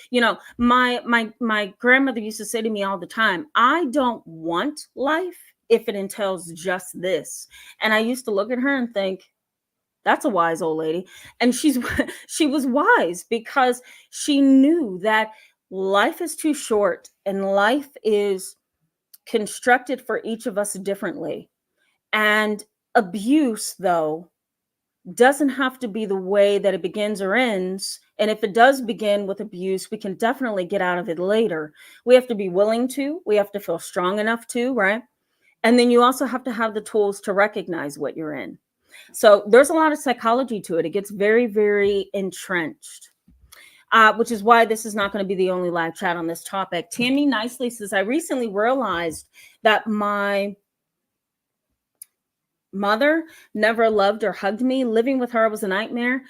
My grandmother used to say to me all the time, I don't want life if it entails just this. And I used to look at her and think, That's a wise old lady. And she was wise because she knew that life is too short and life is constructed for each of us differently. And abuse, though, doesn't have to be the way that it begins or ends. And if it does begin with abuse, we can definitely get out of it later. We have to be willing to, we have to feel strong enough to, right? And then you also have to have the tools to recognize what you're in. So there's a lot of psychology to it. It gets very, very entrenched. Which is why this is not going to be the only live chat on this topic. Tammy Nicely says, I recently realized that my mother never loved or hugged me. Living with her was a nightmare.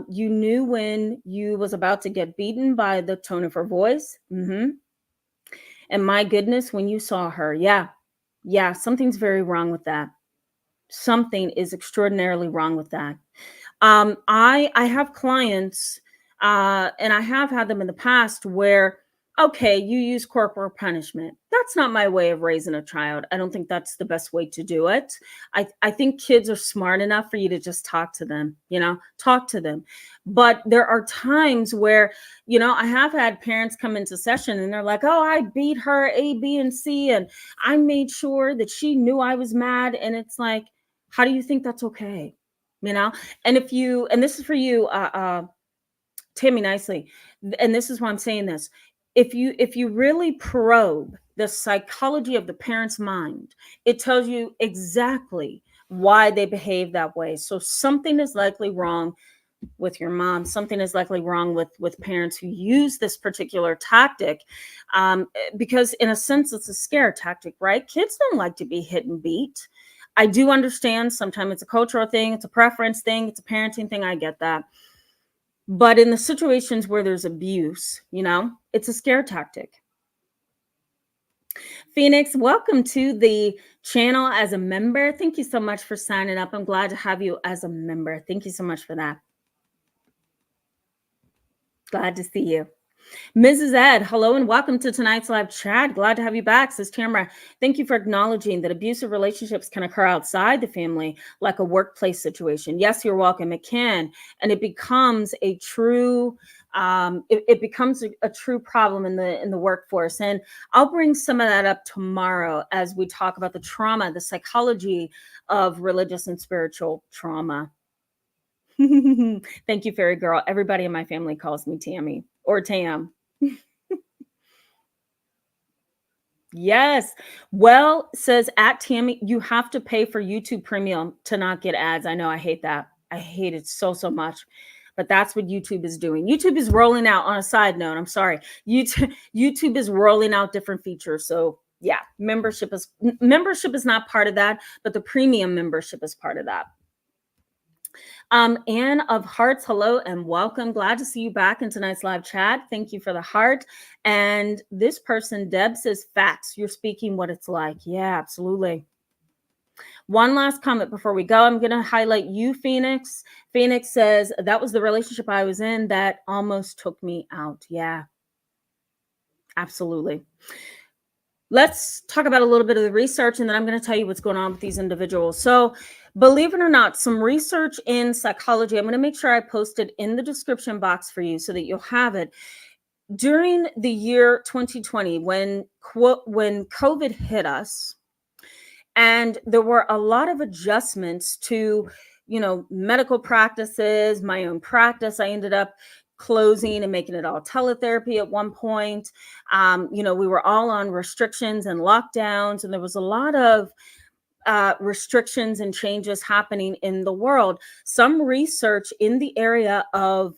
You knew when you was about to get beaten by the tone of her voice. And my goodness, when you saw her, yeah, something's very wrong with that. Something is extraordinarily wrong with that. I have clients, and I have had them in the past where, okay, you use corporal punishment. That's not my way of raising a child. I don't think that's the best way to do it. I think kids are smart enough for you to just talk to them, talk to them. But there are times where, I have had parents come into session and they're like, oh, I beat her A, B, and C, and I made sure that she knew I was mad. And it's like, how do you think that's okay? And this is for you, Tammy Nicely, and this is why I'm saying this. If you really probe the psychology of the parent's mind, it tells you exactly why they behave that way. So something is likely wrong with your mom. Something is likely wrong with parents who use this particular tactic, because in a sense, it's a scare tactic, right? Kids don't like to be hit and beat. I do understand sometimes it's a cultural thing, it's a preference thing, it's a parenting thing. I get that. But in the situations where there's abuse, it's a scare tactic. Phoenix, welcome to the channel as a member. Thank you so much for signing up. I'm glad to have you as a member. Thank you so much for that. Glad to see you. Mrs. Ed, hello and welcome to tonight's live chat. Glad to have you back, says Tamara. Thank you for acknowledging that abusive relationships can occur outside the family, like a workplace situation. Yes, you're welcome. It can, and it becomes a true, it becomes a true problem in the workforce. And I'll bring some of that up tomorrow as we talk about the trauma, the psychology of religious and spiritual trauma. Thank you, Fairy Girl. Everybody in my family calls me Tammy or Tam. Yes. Well, says at Tammy, you have to pay for YouTube Premium to not get ads. I know. I hate that. I hate it so much. But that's what YouTube is doing. YouTube is rolling out, on a side note, I'm sorry. YouTube is rolling out different features. So yeah, membership is not part of that, but the premium membership is part of that. Anne of Hearts, hello and welcome. Glad to see you back in tonight's live chat. Thank you for the heart. And this person, Deb, says facts. You're speaking what it's like. Yeah, absolutely. One last comment before we go. I'm going to highlight you, Phoenix. Phoenix says, that was the relationship I was in that almost took me out. Yeah, absolutely. Let's talk about a little bit of the research, and then I'm going to tell you what's going on with these individuals. So believe it or not, some research in psychology, I'm going to make sure I post it in the description box for you so that you'll have it. During the year 2020, when COVID hit us, and there were a lot of adjustments to, medical practices, my own practice. I ended up closing and making it all teletherapy at one point. We were all on restrictions and lockdowns, and there was a lot of restrictions and changes happening in the world. Some research in the area of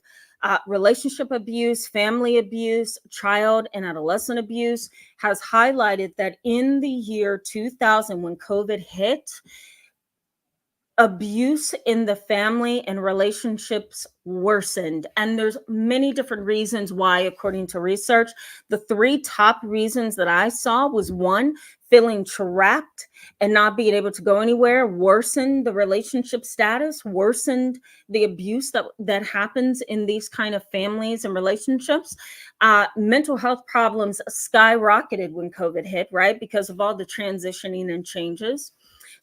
relationship abuse, family abuse, child and adolescent abuse has highlighted that in the year 2000, when COVID hit, abuse in the family and relationships worsened. And there's many different reasons why, according to research. The three top reasons that I saw was, one, feeling trapped and not being able to go anywhere worsened the relationship status, worsened the abuse that happens in these kind of families and relationships. Mental health problems skyrocketed when COVID hit, right? Because of all the transitioning and changes.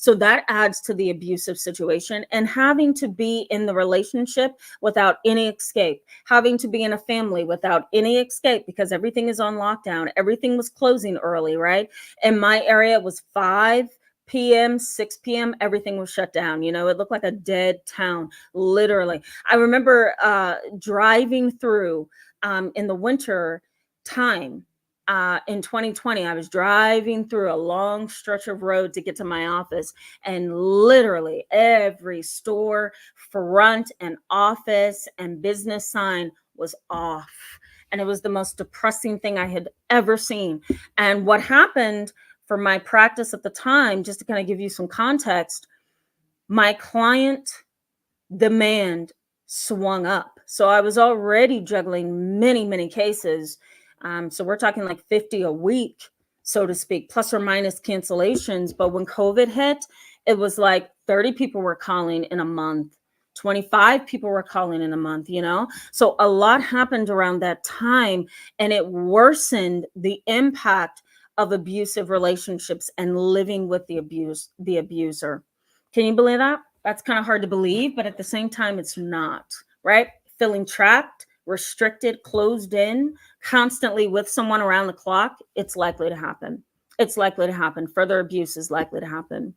So that adds to the abusive situation, and having to be in the relationship without any escape, having to be in a family without any escape because everything is on lockdown. Everything was closing early, right? In my area, it was 5 p.m., 6 p.m., everything was shut down. It looked like a dead town, literally. I remember driving through in the winter time in 2020. I was driving through a long stretch of road to get to my office, and literally every store, front and office and business sign was off. And it was the most depressing thing I had ever seen. And what happened for my practice at the time, just to kind of give you some context, my client demand swung up. So I was already juggling many, many cases. So we're talking like 50 a week, so to speak, plus or minus cancellations. But when COVID hit, it was like 30 people were calling in a month. 25 people were calling in a month. So a lot happened around that time, and it worsened the impact of abusive relationships and living with the abuser. Can you believe that? That's kind of hard to believe, but at the same time, it's not, right? Feeling trapped, restricted, closed in, constantly with someone around the clock, it's likely to happen. It's likely to happen. Further abuse is likely to happen.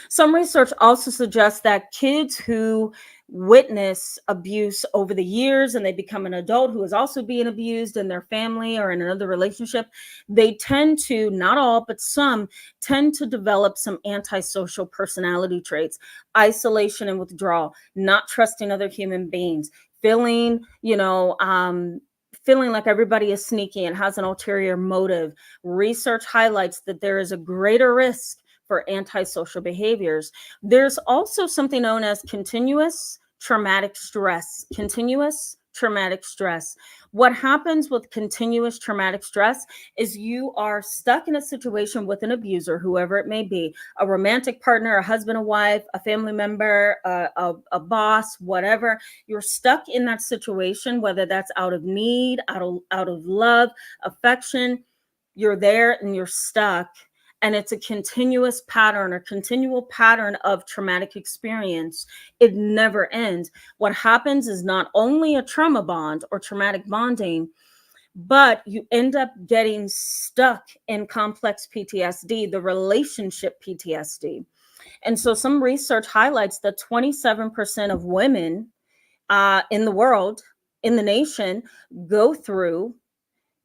Some research also suggests that kids who witness abuse over the years and they become an adult who is also being abused in their family or in another relationship, they tend to, not all, but some, tend to develop some antisocial personality traits: isolation and withdrawal, not trusting other human beings, feeling, feeling like everybody is sneaky and has an ulterior motive. Research highlights that there is a greater risk for antisocial behaviors. There's also something known as continuous traumatic stress. Continuous traumatic stress. What happens with continuous traumatic stress is you are stuck in a situation with an abuser, whoever it may be, a romantic partner, a husband, a wife, a family member, a boss, whatever. You're stuck in that situation, whether that's out of need, out of love, affection. You're there and you're stuck. And it's a continuous pattern or continual pattern of traumatic experience. It never ends. What happens is not only a trauma bond or traumatic bonding, but you end up getting stuck in complex PTSD, the relationship PTSD. And so some research highlights that 27% of women in the world, in the nation, go through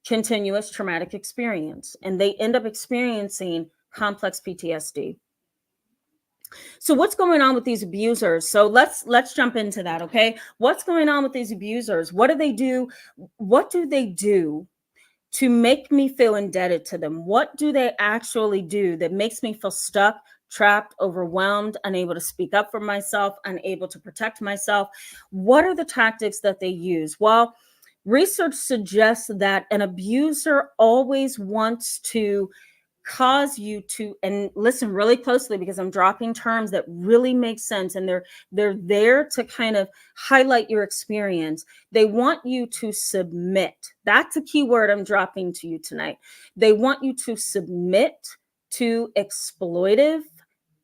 continuous traumatic experience, and they end up experiencing complex PTSD. So what's going on with these abusers? So let's jump into that, okay? What's going on with these abusers? What do they do? What do they do to make me feel indebted to them? What do they actually do that makes me feel stuck, trapped, overwhelmed, unable to speak up for myself, unable to protect myself? What are the tactics that they use? Well, research suggests that an abuser always wants to cause you to, and listen really closely because I'm dropping terms that really make sense, and they're there to kind of highlight your experience. They want you to submit. That's a key word I'm dropping to you tonight. They want you to submit to exploitive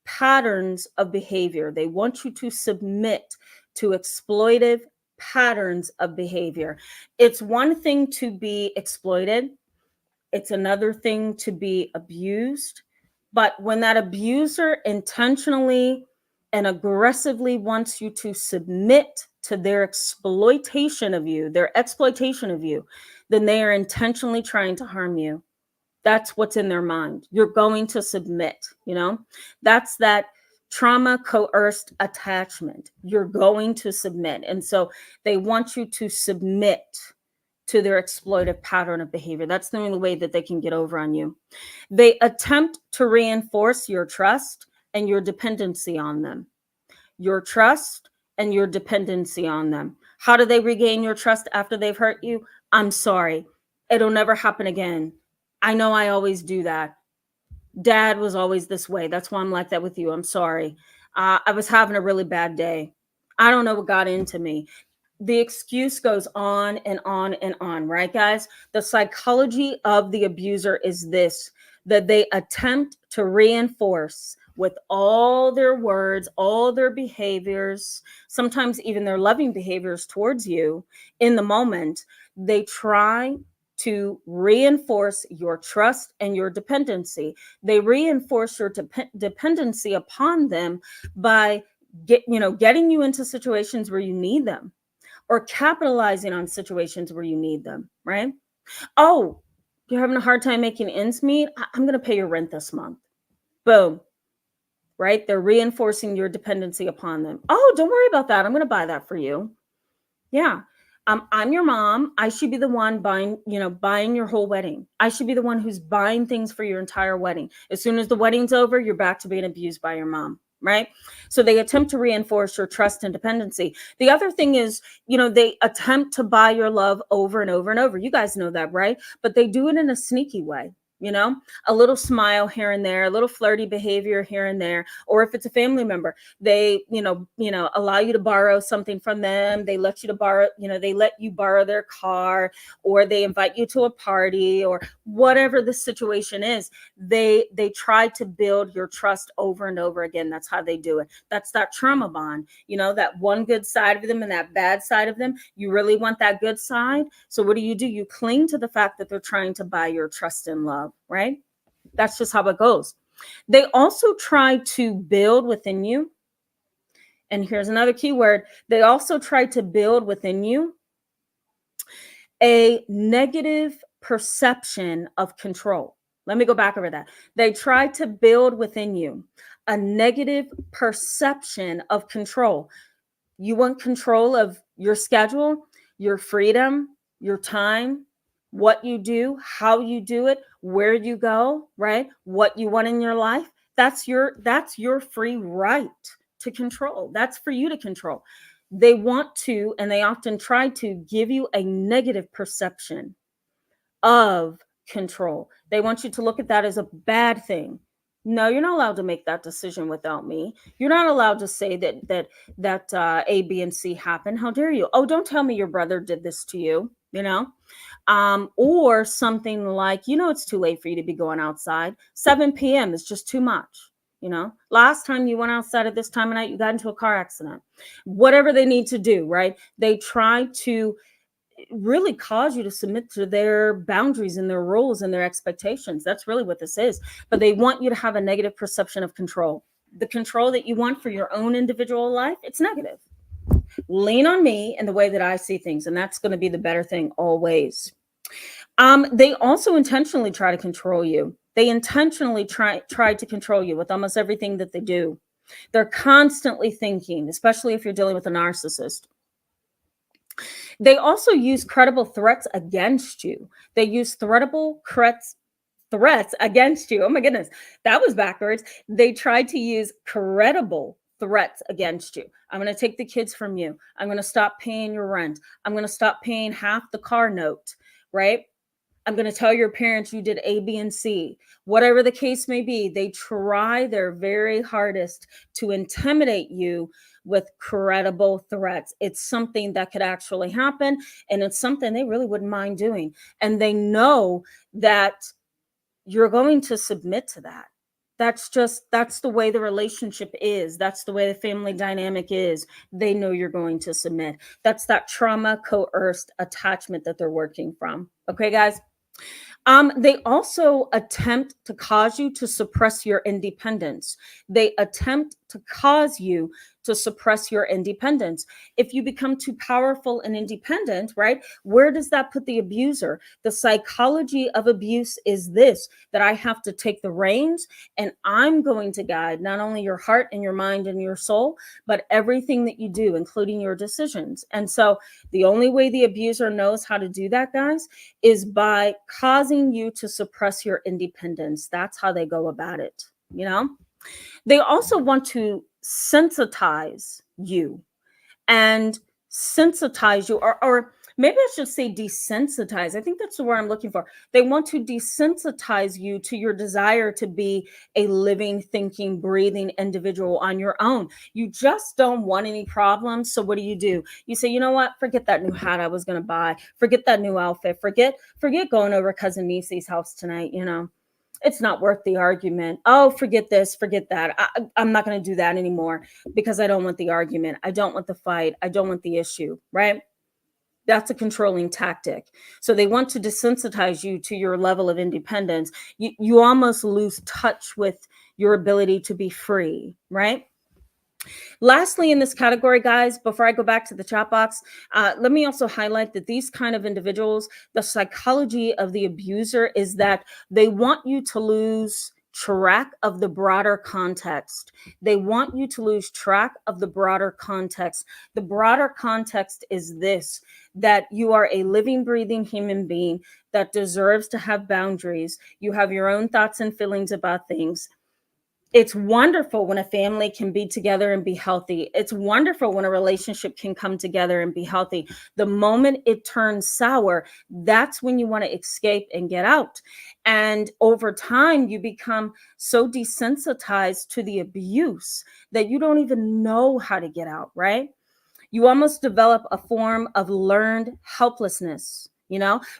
patterns of behavior. They want you to submit to exploitive patterns of behavior. It's one thing to be exploited. It's another thing to be abused. But when that abuser intentionally and aggressively wants you to submit to their exploitation of you, their exploitation of you, then they are intentionally trying to harm you. That's what's in their mind. You're going to submit. That's that trauma-coerced attachment. You're going to submit. And so they want you to submit to their exploitive pattern of behavior. That's the only way that they can get over on you. They attempt to reinforce your trust and your dependency on them. Your trust and your dependency on them. How do they regain your trust after they've hurt you? I'm sorry. It'll never happen again. I know I always do that. Dad was always this way. That's why I'm like that with you. I'm sorry. I was having a really bad day. I don't know what got into me. The excuse goes on and on and on, right, guys? The psychology of the abuser is this, that they attempt to reinforce with all their words, all their behaviors, sometimes even their loving behaviors towards you in the moment. They try to reinforce your trust and your dependency. They reinforce your dependency upon them by getting you into situations where you need them, or capitalizing on situations where you need them, right? Oh, you're having a hard time making ends meet? I'm going to pay your rent this month. Boom, right? They're reinforcing your dependency upon them. Oh, don't worry about that. I'm going to buy that for you. Yeah. I'm your mom. I should be the one buying your whole wedding. I should be the one who's buying things for your entire wedding. As soon as the wedding's over, you're back to being abused by your mom, right? So they attempt to reinforce your trust and dependency. The other thing is, they attempt to buy your love over and over and over. You guys know that, right? But they do it in a sneaky way. A little smile here and there, a little flirty behavior here and there. Or if it's a family member, they allow you to borrow something from them. They let you borrow their car, or they invite you to a party, or whatever the situation is. They try to build your trust over and over again. That's how they do it. That's that trauma bond. That one good side of them and that bad side of them. You really want that good side, so what do? You cling to the fact that they're trying to buy your trust and love, right? That's just how it goes. They also try to build within you, and here's another key word, they also try to build within you a negative perception of control. Let me go back over that. They try to build within you a negative perception of control. You want control of your schedule, your freedom, your time, what you do, how you do it, where you go, right? What you want in your life. That's your free right to control. That's for you to control. They want to, and they often try to give you a negative perception of control. They want you to look at that as a bad thing. No, you're not allowed to make that decision without me. You're not allowed to say that A, B, and C happened. How dare you? Oh, don't tell me your brother did this to you. Or something like, it's too late for you to be going outside. 7 p.m. is just too much. Last time you went outside at this time of night, you got into a car accident. Whatever they need to do, right? They try to really cause you to submit to their boundaries and their rules and their expectations. That's really what this is. But they want you to have a negative perception of control. The control that you want for your own individual life, it's negative. Lean on me and the way that I see things, and that's going to be the better thing always. They also intentionally try to control you. They intentionally try to control you with almost everything that they do. They're constantly thinking, especially if you're dealing with a narcissist. They also use credible threats against you. They use threats against you. Oh my goodness, that was backwards. They try to use credible threats against you. I'm going to take the kids from you. I'm going to stop paying your rent. I'm going to stop paying half the car note, right? I'm going to tell your parents you did A, B, and C. Whatever the case may be, they try their very hardest to intimidate you with credible threats. It's something that could actually happen, and it's something they really wouldn't mind doing. And they know that you're going to submit to that. That's the way the relationship is. That's the way the family dynamic is. They know you're going to submit. That's that trauma-coerced attachment that they're working from. Okay, guys? They also attempt to cause you to suppress your independence. They attempt to cause you to suppress your independence. If you become too powerful and independent, right, where does that put the abuser? The psychology of abuse is this, that I have to take the reins and I'm going to guide not only your heart and your mind and your soul, but everything that you do, including your decisions. And so the only way the abuser knows how to do that, guys, is by causing you to suppress your independence. That's how they go about it. They also want to sensitize you and sensitize you, or maybe I should say desensitize. I think that's the word I'm looking for. They want to desensitize you to your desire to be a living, thinking, breathing individual on your own. You just don't want any problems. So what do? You say, you know what? Forget that new hat I was going to buy. Forget that new outfit. Forget going over cousin Nisi's house tonight. It's not worth the argument. Oh, forget this, forget that. I'm not going to do that anymore because I don't want the argument. I don't want the fight. I don't want the issue, right? That's a controlling tactic. So they want to desensitize you to your level of independence. You almost lose touch with your ability to be free, right? Lastly, in this category, guys, before I go back to the chat box, let me also highlight that these kind of individuals, the psychology of the abuser is that they want you to lose track of the broader context. They want you to lose track of the broader context. The broader context is this, that you are a living, breathing human being that deserves to have boundaries. You have your own thoughts and feelings about things. It's wonderful when a family can be together and be healthy. It's wonderful when a relationship can come together and be healthy. The moment it turns sour, that's when you want to escape and get out. And over time, you become so desensitized to the abuse that you don't even know how to get out, right? You almost develop a form of learned helplessness.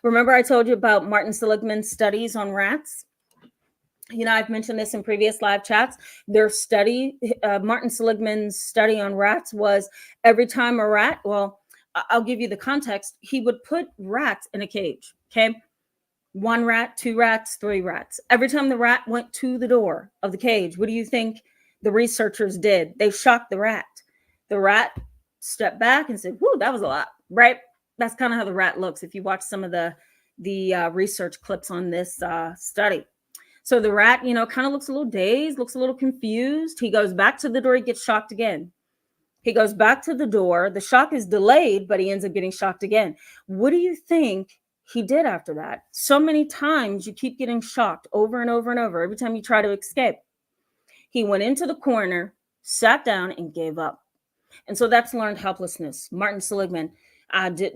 Remember I told you about Martin Seligman's studies on rats? I've mentioned this in previous live chats. Their study, Martin Seligman's study on rats was every time a rat, well, I'll give you the context. He would put rats in a cage, okay? 1 rat, 2 rats, 3 rats. Every time the rat went to the door of the cage, what do you think the researchers did? They shocked the rat. The rat stepped back and said, whoo, that was a lot, right? That's kind of how the rat looks if you watch some of the research clips on this study. So the rat, kind of looks a little dazed, looks a little confused. He goes back to the door. He gets shocked again. He goes back to the door. The shock is delayed, but he ends up getting shocked again. What do you think he did after that? So many times you keep getting shocked over and over and over every time you try to escape. He went into the corner, sat down, and gave up. And so that's learned helplessness. Martin Seligman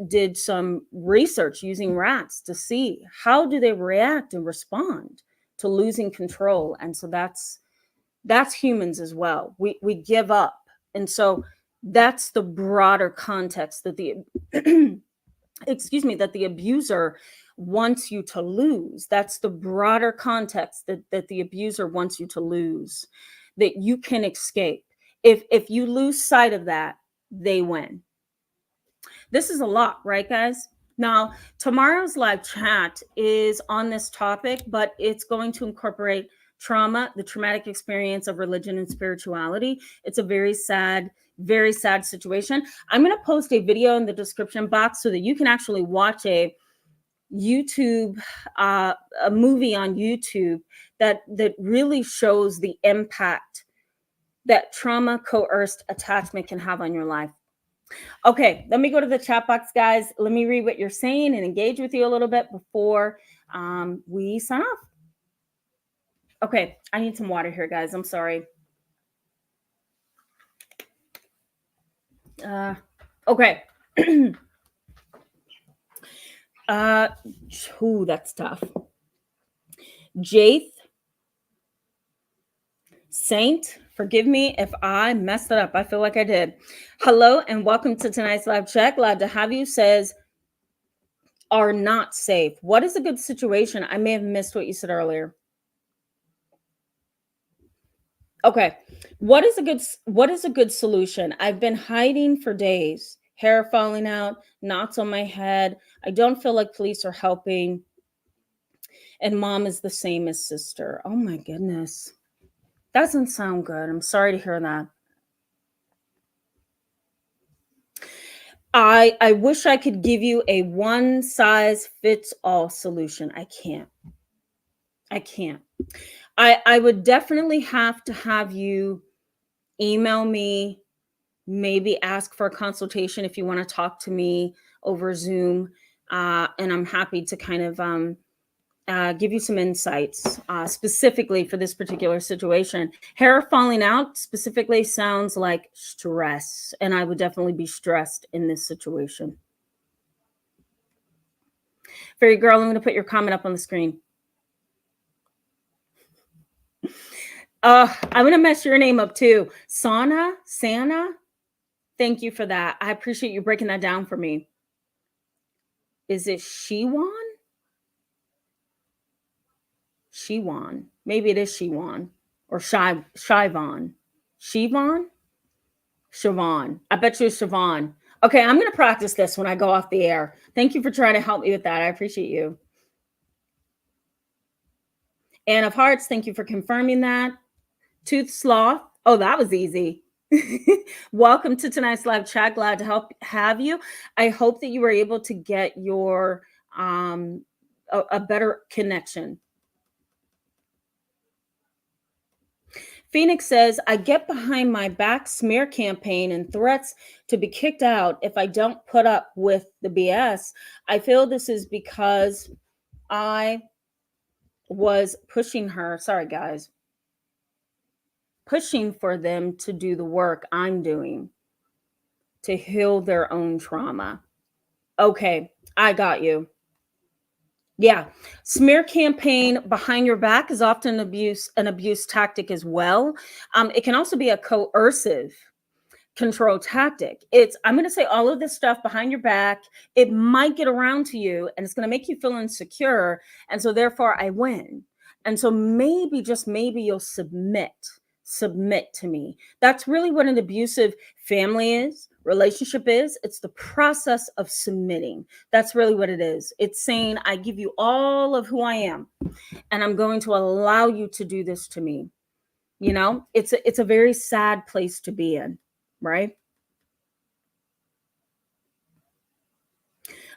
did some research using rats to see how do they react and respond to losing control. And so that's humans as well. We give up. And so that's the broader context that the that the abuser wants you to lose. That's the broader context that the abuser wants you to lose, that you can escape. If you lose sight of that, they win. This is a lot, right, guys? Now, tomorrow's live chat is on this topic, but it's going to incorporate trauma, the traumatic experience of religion and spirituality. It's a very sad situation. I'm going to post a video in the description box so that you can actually watch a YouTube, a movie on YouTube that really shows the impact that trauma-coerced attachment can have on your life. Okay, let me go to the chat box, guys. Let me read what you're saying and engage with you a little bit before we sign off. Okay, I need some water here, guys. I'm sorry. Okay. Ooh, that's tough. Jaith Saint, forgive me if I messed it up. I feel like I did. Hello and welcome to tonight's live check. Glad to have you. Says, are not safe. What is a good situation? I may have missed what you said earlier. Okay. What is a good solution? I've been hiding for days. Hair falling out, knots on my head. I don't feel like police are helping. And mom is the same as sister. Oh my goodness. Doesn't sound good. I'm sorry to hear that. I wish I could give you a one size fits all solution. I can't. I would definitely have to have you email me, maybe ask for a consultation if you want to talk to me over Zoom. And I'm happy to kind of give you some insights specifically for this particular situation. Hair falling out specifically sounds like stress, and I would definitely be stressed in this situation. Fairy girl, I'm going to put your comment up on the screen. I'm going to mess your name up too. Santa? Thank you for that. I appreciate you breaking that down for me. Is it Shiwan? Shiwan. Maybe it is Shiwan or Shivon. Shivon? Siobhan. I bet you it's Siobhan. Okay, I'm going to practice this when I go off the air. Thank you for trying to help me with that. I appreciate you. Anne of Hearts, thank you for confirming that. Tooth Sloth. Oh, that was easy. Welcome to tonight's live chat. Glad to have you. I hope that you were able to get your a better connection. Phoenix says, I get behind my back smear campaign and threats to be kicked out if I don't put up with the BS. I feel this is because I was pushing her. Sorry, guys. Pushing for them to do the work I'm doing to heal their own trauma. Okay, I got you. Yeah. Smear campaign behind your back is often an abuse tactic as well. It can also be a coercive control tactic. I'm going to say all of this stuff behind your back. It might get around to you and it's going to make you feel insecure. And so therefore I win. And so maybe, just maybe, you'll submit to me. That's really what an abusive family is, relationship is. It's the process of submitting. That's really what it is. It's saying, I give you all of who I am, and I'm going to allow you to do this to me. You know, it's a very sad place to be in, right?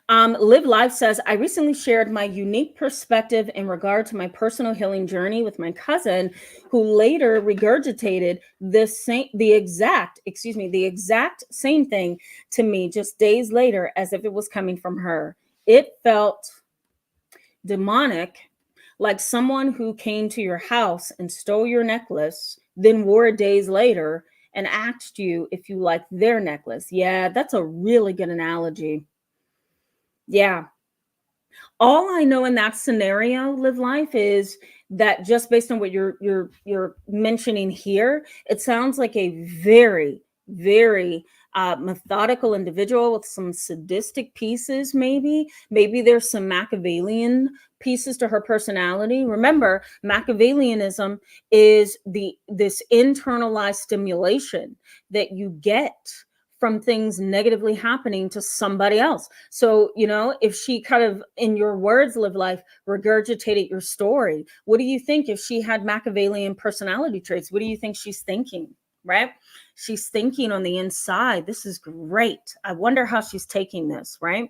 Live Life says, I recently shared my unique perspective in regard to my personal healing journey with my cousin, who later regurgitated the exact same thing to me just days later, as if it was coming from her. It felt demonic, like someone who came to your house and stole your necklace, then wore it days later and asked you if you liked their necklace. Yeah, that's a really good analogy. Yeah. All I know in that scenario, Live Life, is that just based on what you're mentioning here, it sounds like a very, very methodical individual with some sadistic pieces. Maybe there's some Machiavellian pieces to her personality. Remember, Machiavellianism is this internalized stimulation that you get from things negatively happening to somebody else. So, you know, if she kind of, in your words, Live Life, regurgitated your story, what do you think if she had Machiavellian personality traits? What do you think she's thinking, right? She's thinking on the inside, this is great. I wonder how she's taking this, right?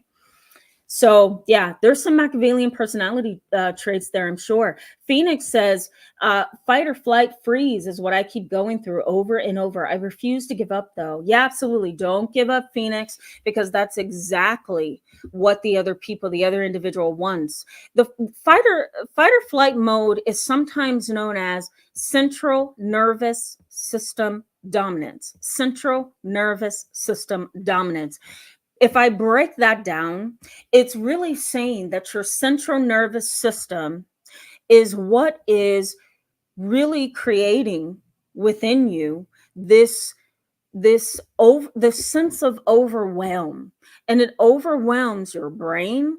So yeah, there's some Machiavellian personality traits there, I'm sure. Phoenix says, fight or flight, freeze is what I keep going through over and over. I refuse to give up though. Yeah, absolutely. Don't give up, Phoenix, because that's exactly what the other individual wants. The fight or flight mode is sometimes known as central nervous system dominance. Central nervous system dominance. If I break that down, it's really saying that your central nervous system is what is really creating within you this sense of overwhelm, and it overwhelms your brain.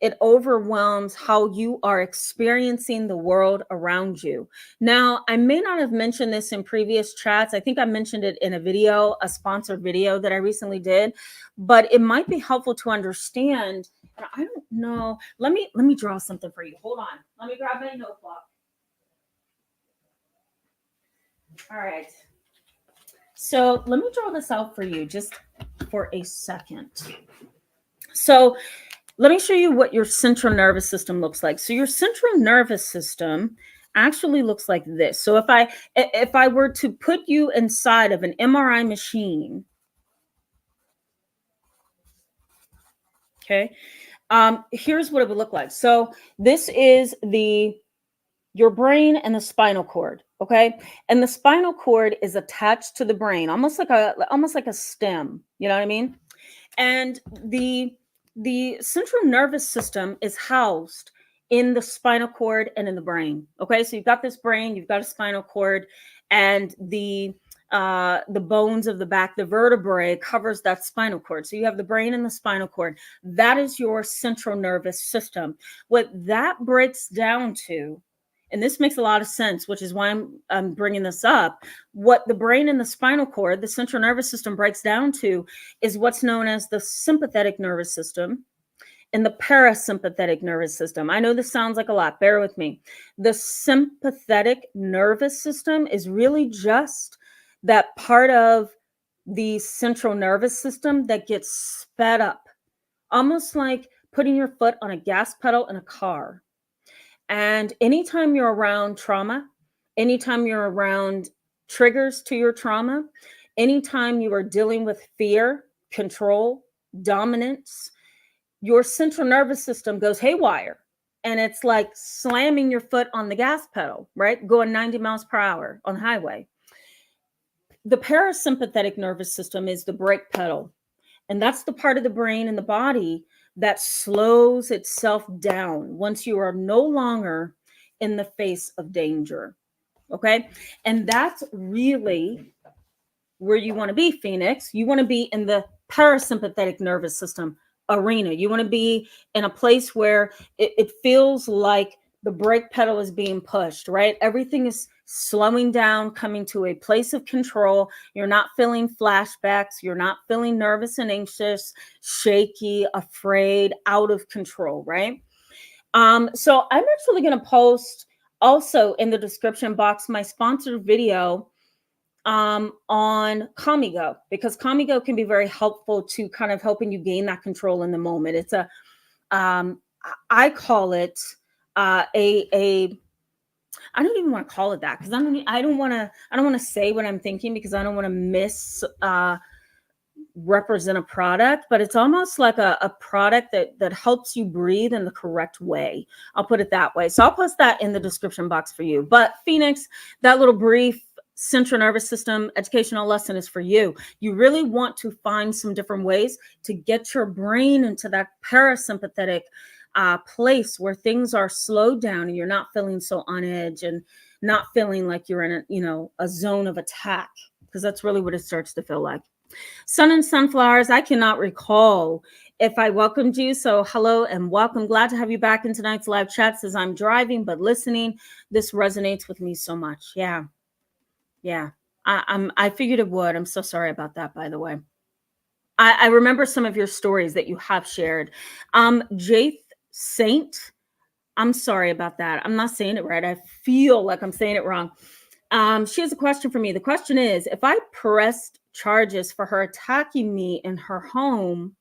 It overwhelms how you are experiencing the world around you. Now, I may not have mentioned this in previous chats. I think I mentioned it in a sponsored video that I recently did, but it might be helpful to understand. And I don't know. Let me draw something for you. Hold on. Let me grab my notebook. All right. So let me draw this out for you just for a second. So let me show you what your central nervous system looks like. So your central nervous system actually looks like this. So if I were to put you inside of an MRI machine, okay, here's what it would look like. So this is your brain and the spinal cord, okay? And the spinal cord is attached to the brain, almost like a stem, you know what I mean? And the central nervous system is housed in the spinal cord and in the brain. Okay, so you've got this brain, you've got a spinal cord, and the bones of the back, the vertebrae, covers that spinal cord. So you have the brain and the spinal cord. That is your central nervous system. What that breaks down to and this makes a lot of sense, which is why I'm bringing this up. What the brain and the spinal cord, the central nervous system, breaks down to is what's known as the sympathetic nervous system and the parasympathetic nervous system. I know this sounds like a lot. Bear with me. The sympathetic nervous system is really just that part of the central nervous system that gets sped up, almost like putting your foot on a gas pedal in a car. And anytime you're around trauma, anytime you're around triggers to your trauma, anytime you are dealing with fear, control, dominance, your central nervous system goes haywire. And it's like slamming your foot on the gas pedal, right? Going 90 miles per hour on the highway. The parasympathetic nervous system is the brake pedal. And that's the part of the brain and the body that slows itself down once you are no longer in the face of danger. Okay. And that's really where you want to be, Phoenix. You want to be in the parasympathetic nervous system arena. You want to be in a place where it feels like the brake pedal is being pushed, right? Everything is slowing down, coming to a place of control. You're not feeling flashbacks. You're not feeling nervous and anxious, shaky, afraid, out of control, right? So I'm actually going to post also in the description box my sponsored video on Kamigo, because Kamigo can be very helpful to kind of helping you gain that control in the moment. It's a I call it I don't even want to call it that, because I don't want to say what I'm thinking, because I don't want to represent a product, but it's almost like a product that helps you breathe in the correct way. I'll put it that way. So I'll post that in the description box for you. But Phoenix, that little brief central nervous system educational lesson is for you. You really want to find some different ways to get your brain into that parasympathetic place where things are slowed down and you're not feeling so on edge and not feeling like you're in a zone of attack, because that's really what it starts to feel like. Sun and Sunflowers, I cannot recall if I welcomed you. So hello and welcome. Glad to have you back in tonight's live chat. Says I'm driving, but listening. This resonates with me so much. Yeah. I figured it would. I'm so sorry about that, by the way. I remember some of your stories that you have shared. Jaith Saint, I'm sorry about that. I'm not saying it right. I feel like I'm saying it wrong. She has a question for me. The question is, if I pressed charges for her attacking me in her home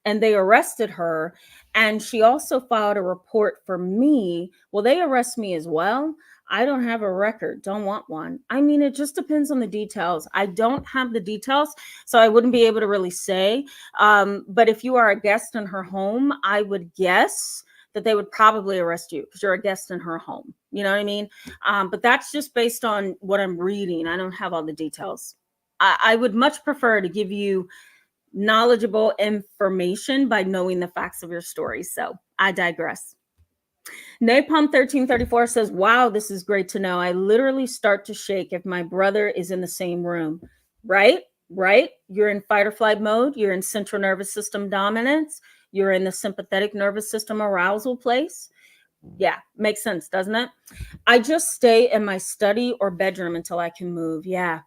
and they arrested her, and she also filed a report for me, will they arrest me as well? I don't have a record, don't want one. I mean, it just depends on the details. I don't have the details, so I wouldn't be able to really say. But if you are a guest in her home, I would guess that they would probably arrest you because you're a guest in her home. You know what I mean? But that's just based on what I'm reading. I don't have all the details. I would much prefer to give you knowledgeable information by knowing the facts of your story. So I digress. Napalm 1334 says, wow, this is great to know. I literally start to shake if my brother is in the same room. Right? You're in fight or flight mode. You're in central nervous system dominance. You're in the sympathetic nervous system arousal place. Yeah, makes sense, doesn't it? I just stay in my study or bedroom until I can move. Yeah.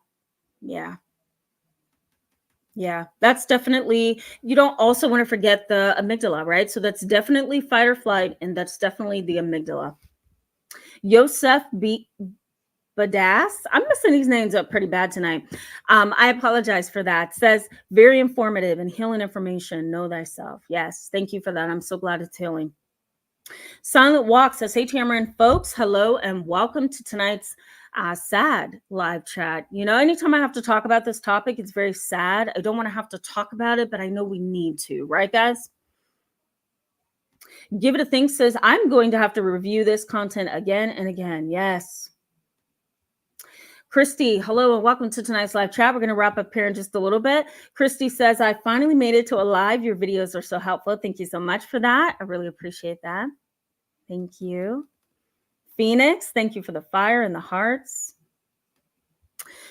That's definitely, you don't also want to forget the amygdala, right? So that's definitely fight or flight, and that's definitely the amygdala. Yosef Badass, I'm messing these names up pretty bad tonight. I apologize for that. Says, very informative and healing information. Know thyself. Yes, thank you for that. I'm so glad it's healing. Silent Walk says, hey, Tamarin folks, hello and welcome to tonight's sad live chat. You know, anytime I have to talk about this topic, it's very sad. I don't want to have to talk about it, but I know we need to, right, guys? Give It a Think says, I'm going to have to review this content again and again. Yes. Christy, hello and welcome to tonight's live chat. We're going to wrap up here in just a little bit. Christy says, I finally made it to a live. Your videos are so helpful. Thank you so much for that. I really appreciate that. Thank you. Phoenix, thank you for the fire and the hearts.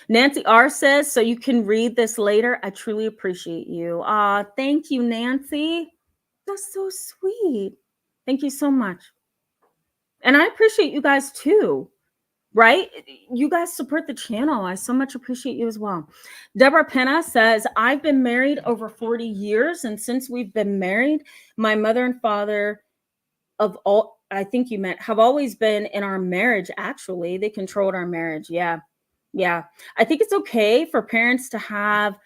Nancy R says, so you can read this later. I truly appreciate you. Thank you, Nancy. That's so sweet. Thank you so much. And I appreciate you guys too, right? You guys support the channel. I so much appreciate you as well. Deborah Penna says, I've been married over 40 years. And since we've been married, my mother and father of all, I think you meant, have always been in our marriage. Actually, they controlled our marriage. Yeah. Yeah. I think it's okay for parents to have,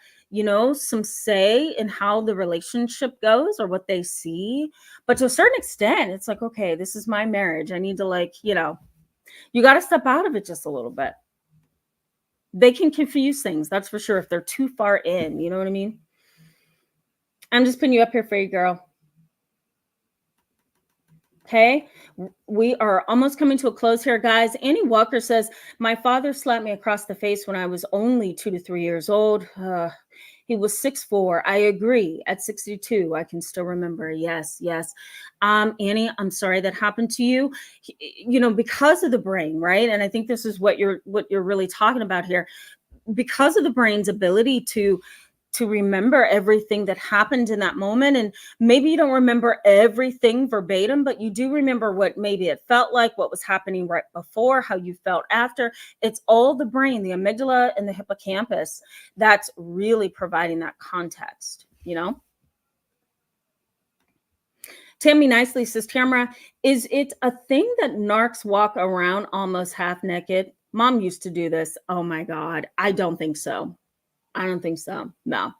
some say in how the relationship goes or what they see. But to a certain extent, it's like, okay, this is my marriage. I need to, like, you got to step out of it just a little bit. They can confuse things. That's for sure. If they're too far in, you know what I mean? I'm just putting you up here for you, girl. Okay, we are almost coming to a close here, guys. Annie Walker says, my father slapped me across the face when I was only 2 to 3 years old. He was 6'4". I agree. At 62, I can still remember. Yes, yes. Annie, I'm sorry that happened to you. Because of the brain, right? And I think this is what you're really talking about here. Because of the brain's ability to remember everything that happened in that moment. And maybe you don't remember everything verbatim, but you do remember what maybe it felt like, what was happening right before, how you felt after. It's all the brain, the amygdala and the hippocampus, that's really providing that context, Tammy Nicely says, Tamara, is it a thing that narcs walk around almost half naked? Mom used to do this. Oh my God. I don't think so. I don't think so. No.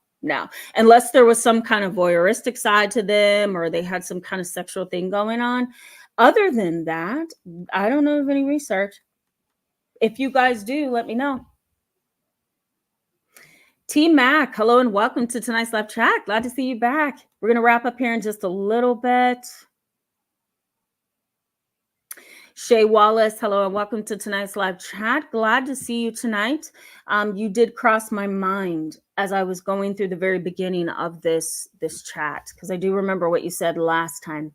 Unless there was some kind of voyeuristic side to them or they had some kind of sexual thing going on. Other than that, I don't know of any research. If you guys do, let me know. T Mac, hello and welcome to tonight's live chat. Glad to see you back. We're going to wrap up here in just a little bit. Shay Wallace, hello and welcome to tonight's live chat. Glad to see you tonight. You did cross my mind as I was going through the very beginning of this chat, because I do remember what you said last time.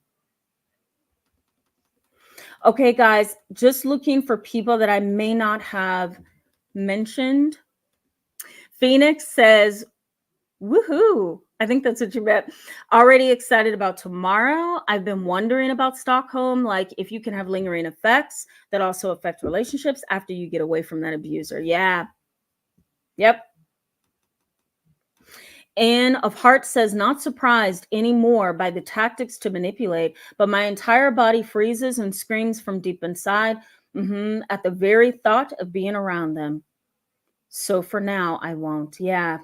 Okay, guys, just looking for people that I may not have mentioned. Phoenix says, woohoo. I think that's what you meant. Already excited about tomorrow. I've been wondering about Stockholm, like if you can have lingering effects that also affect relationships after you get away from that abuser. Yeah. Yep. Anne of Heart says, not surprised anymore by the tactics to manipulate, but my entire body freezes and screams from deep inside at the very thought of being around them. So for now, I won't. Yeah.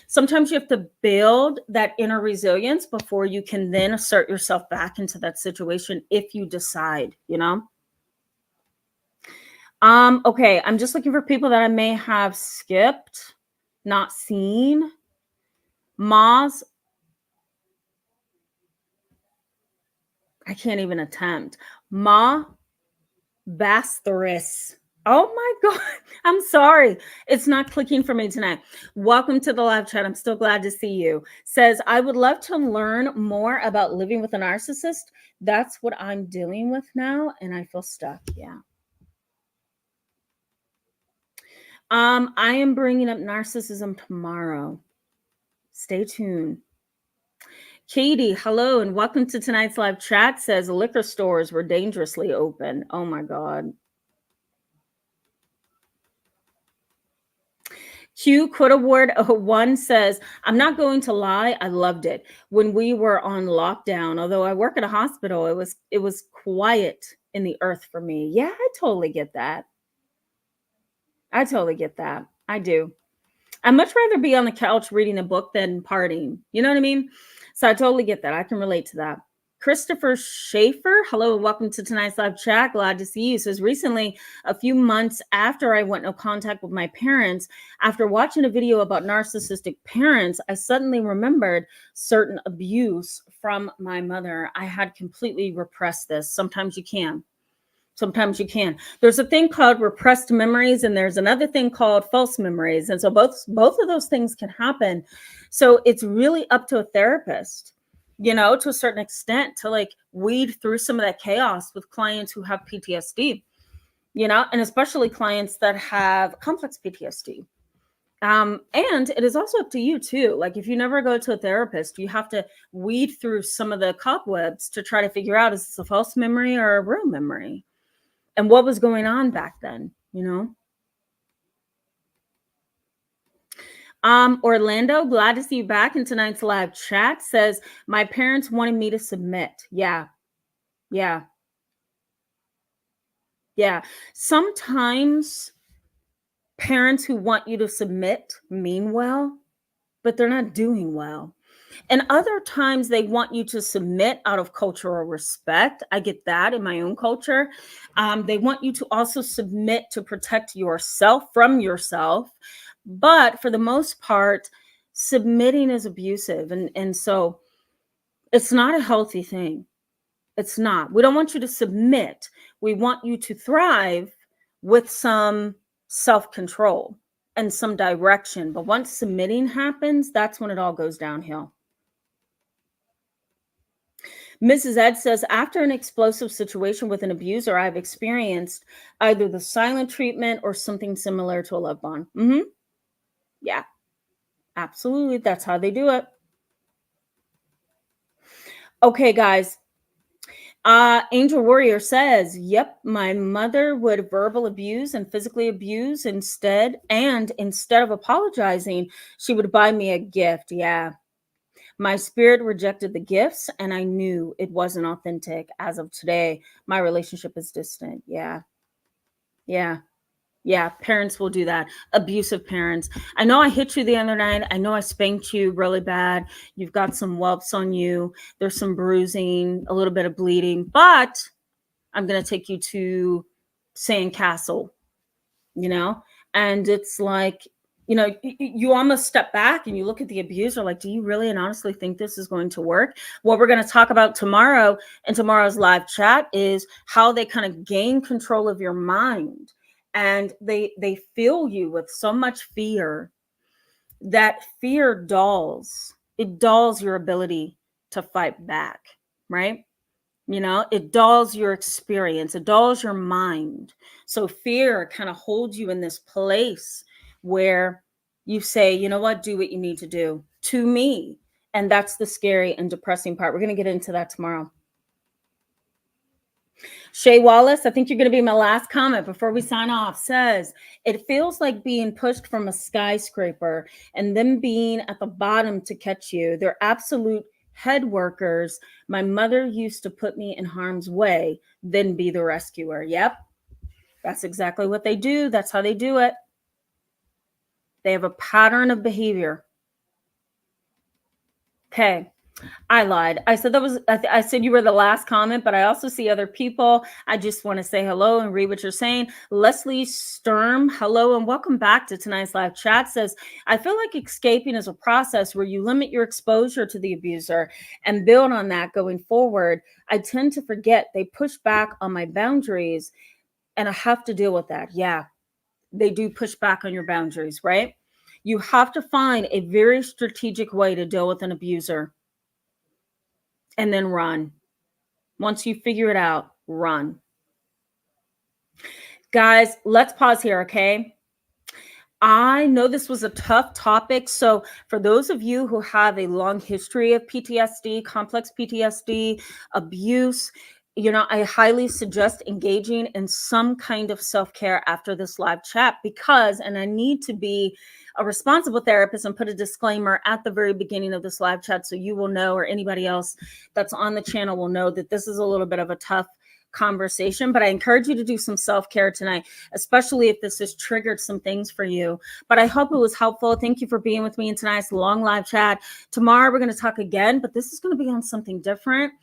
Sometimes you have to build that inner resilience before you can then assert yourself back into that situation if you decide, Okay, I'm just looking for people that I may have skipped, not seen. Moz, I can't even attempt. Ma Basteris. Oh my God. I'm sorry. It's not clicking for me tonight. Welcome to the live chat. I'm still glad to see you. Says, I would love to learn more about living with a narcissist. That's what I'm dealing with now. And I feel stuck. Yeah. I am bringing up narcissism tomorrow. Stay tuned. Katie, hello and welcome to tonight's live chat. Says liquor stores were dangerously open. Oh my God. Q Quote Award 1 says, I'm not going to lie, I loved it. When we were on lockdown, although I work at a hospital, it was quiet in the earth for me. Yeah, I totally get that. I do. I'd much rather be on the couch reading a book than partying. You know what I mean? So I totally get that. I can relate to that. Christopher Schaefer, hello and welcome to tonight's live chat. Glad to see you. Says recently, a few months after I went no contact with my parents, after watching a video about narcissistic parents, I suddenly remembered certain abuse from my mother. I had completely repressed this. Sometimes you can. There's a thing called repressed memories and there's another thing called false memories. And so both of those things can happen. So it's really up to a therapist, to a certain extent, to like weed through some of that chaos with clients who have PTSD, and especially clients that have complex PTSD. And it is also up to you too. Like if you never go to a therapist, you have to weed through some of the cobwebs to try to figure out, is this a false memory or a real memory? And what was going on back then, you know? Orlando, glad to see you back in tonight's live chat. Says, my parents wanted me to submit. Yeah. Yeah. Yeah. Sometimes parents who want you to submit mean well, but they're not doing well. And other times they want you to submit out of cultural respect. I get that in my own culture. They want you to also submit to protect yourself from yourself. But for the most part, submitting is abusive. And so it's not a healthy thing. It's not. We don't want you to submit. We want you to thrive with some self-control and some direction. But once submitting happens, that's when it all goes downhill. Mrs. Ed says, after an explosive situation with an abuser, I've experienced either the silent treatment or something similar to a love bond. Yeah, absolutely. That's how they do it. Okay, guys. Angel Warrior says, yep, my mother would verbal abuse and physically abuse instead. And instead of apologizing, she would buy me a gift. Yeah. My spirit rejected the gifts and I knew it wasn't authentic. As of today, my relationship is distant. Yeah. Yeah. Yeah. Parents will do that. Abusive parents. I know I hit you the other night. I know I spanked you really bad. You've got some whelps on you. There's some bruising, a little bit of bleeding, but I'm going to take you to Sandcastle, you know? And it's like, you know, you almost step back and you look at the abuser like, do you really and honestly think this is going to work? What we're going to talk about tomorrow in tomorrow's live chat is how they kind of gain control of your mind. And they fill you with so much fear that fear dulls. It dulls your ability to fight back, right? You know, it dulls your experience, it dulls your mind. So fear kind of holds you in this place where you say, you know what, do what you need to do to me. And that's the scary and depressing part. We're going to get into that tomorrow. Shay Wallace, I think you're going to be my last comment before we sign off, says, it feels like being pushed from a skyscraper and them being at the bottom to catch you. They're absolute head workers. My mother used to put me in harm's way, then be the rescuer. Yep. That's exactly what they do. That's how they do it. They have a pattern of behavior. Okay. I lied. I said I said you were the last comment, but I also see other people. I just want to say hello and read what you're saying. Leslie Sturm, hello and welcome back to tonight's live chat. Says, I feel like escaping is a process where you limit your exposure to the abuser and build on that going forward. I tend to forget they push back on my boundaries and I have to deal with that. Yeah, they do push back on your boundaries, right? You have to find a very strategic way to deal with an abuser. And then run. Once you figure it out, run. Guys, let's pause here, okay? I know this was a tough topic. So for those of you who have a long history of PTSD, complex PTSD, abuse, you know, I highly suggest engaging in some kind of self-care after this live chat because, and I need to be a responsible therapist and put a disclaimer at the very beginning of this live chat so you will know, or anybody else that's on the channel will know, that this is a little bit of a tough conversation, but I encourage you to do some self-care tonight, especially if this has triggered some things for you. But I hope it was helpful. Thank you for being with me in tonight's long live chat. Tomorrow we're going to talk again, but this is going to be on something different.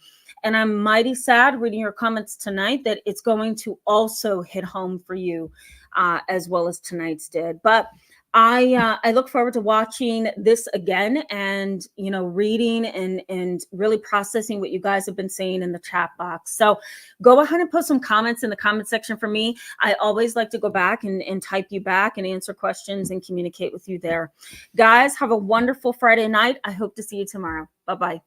And I'm mighty sad reading your comments tonight that it's going to also hit home for you as well as tonight's did. But I look forward to watching this again and, you know, reading and really processing what you guys have been saying in the chat box. So go ahead and put some comments in the comment section for me. I always like to go back and type you back and answer questions and communicate with you there. Guys, have a wonderful Friday night. I hope to see you tomorrow. Bye-bye.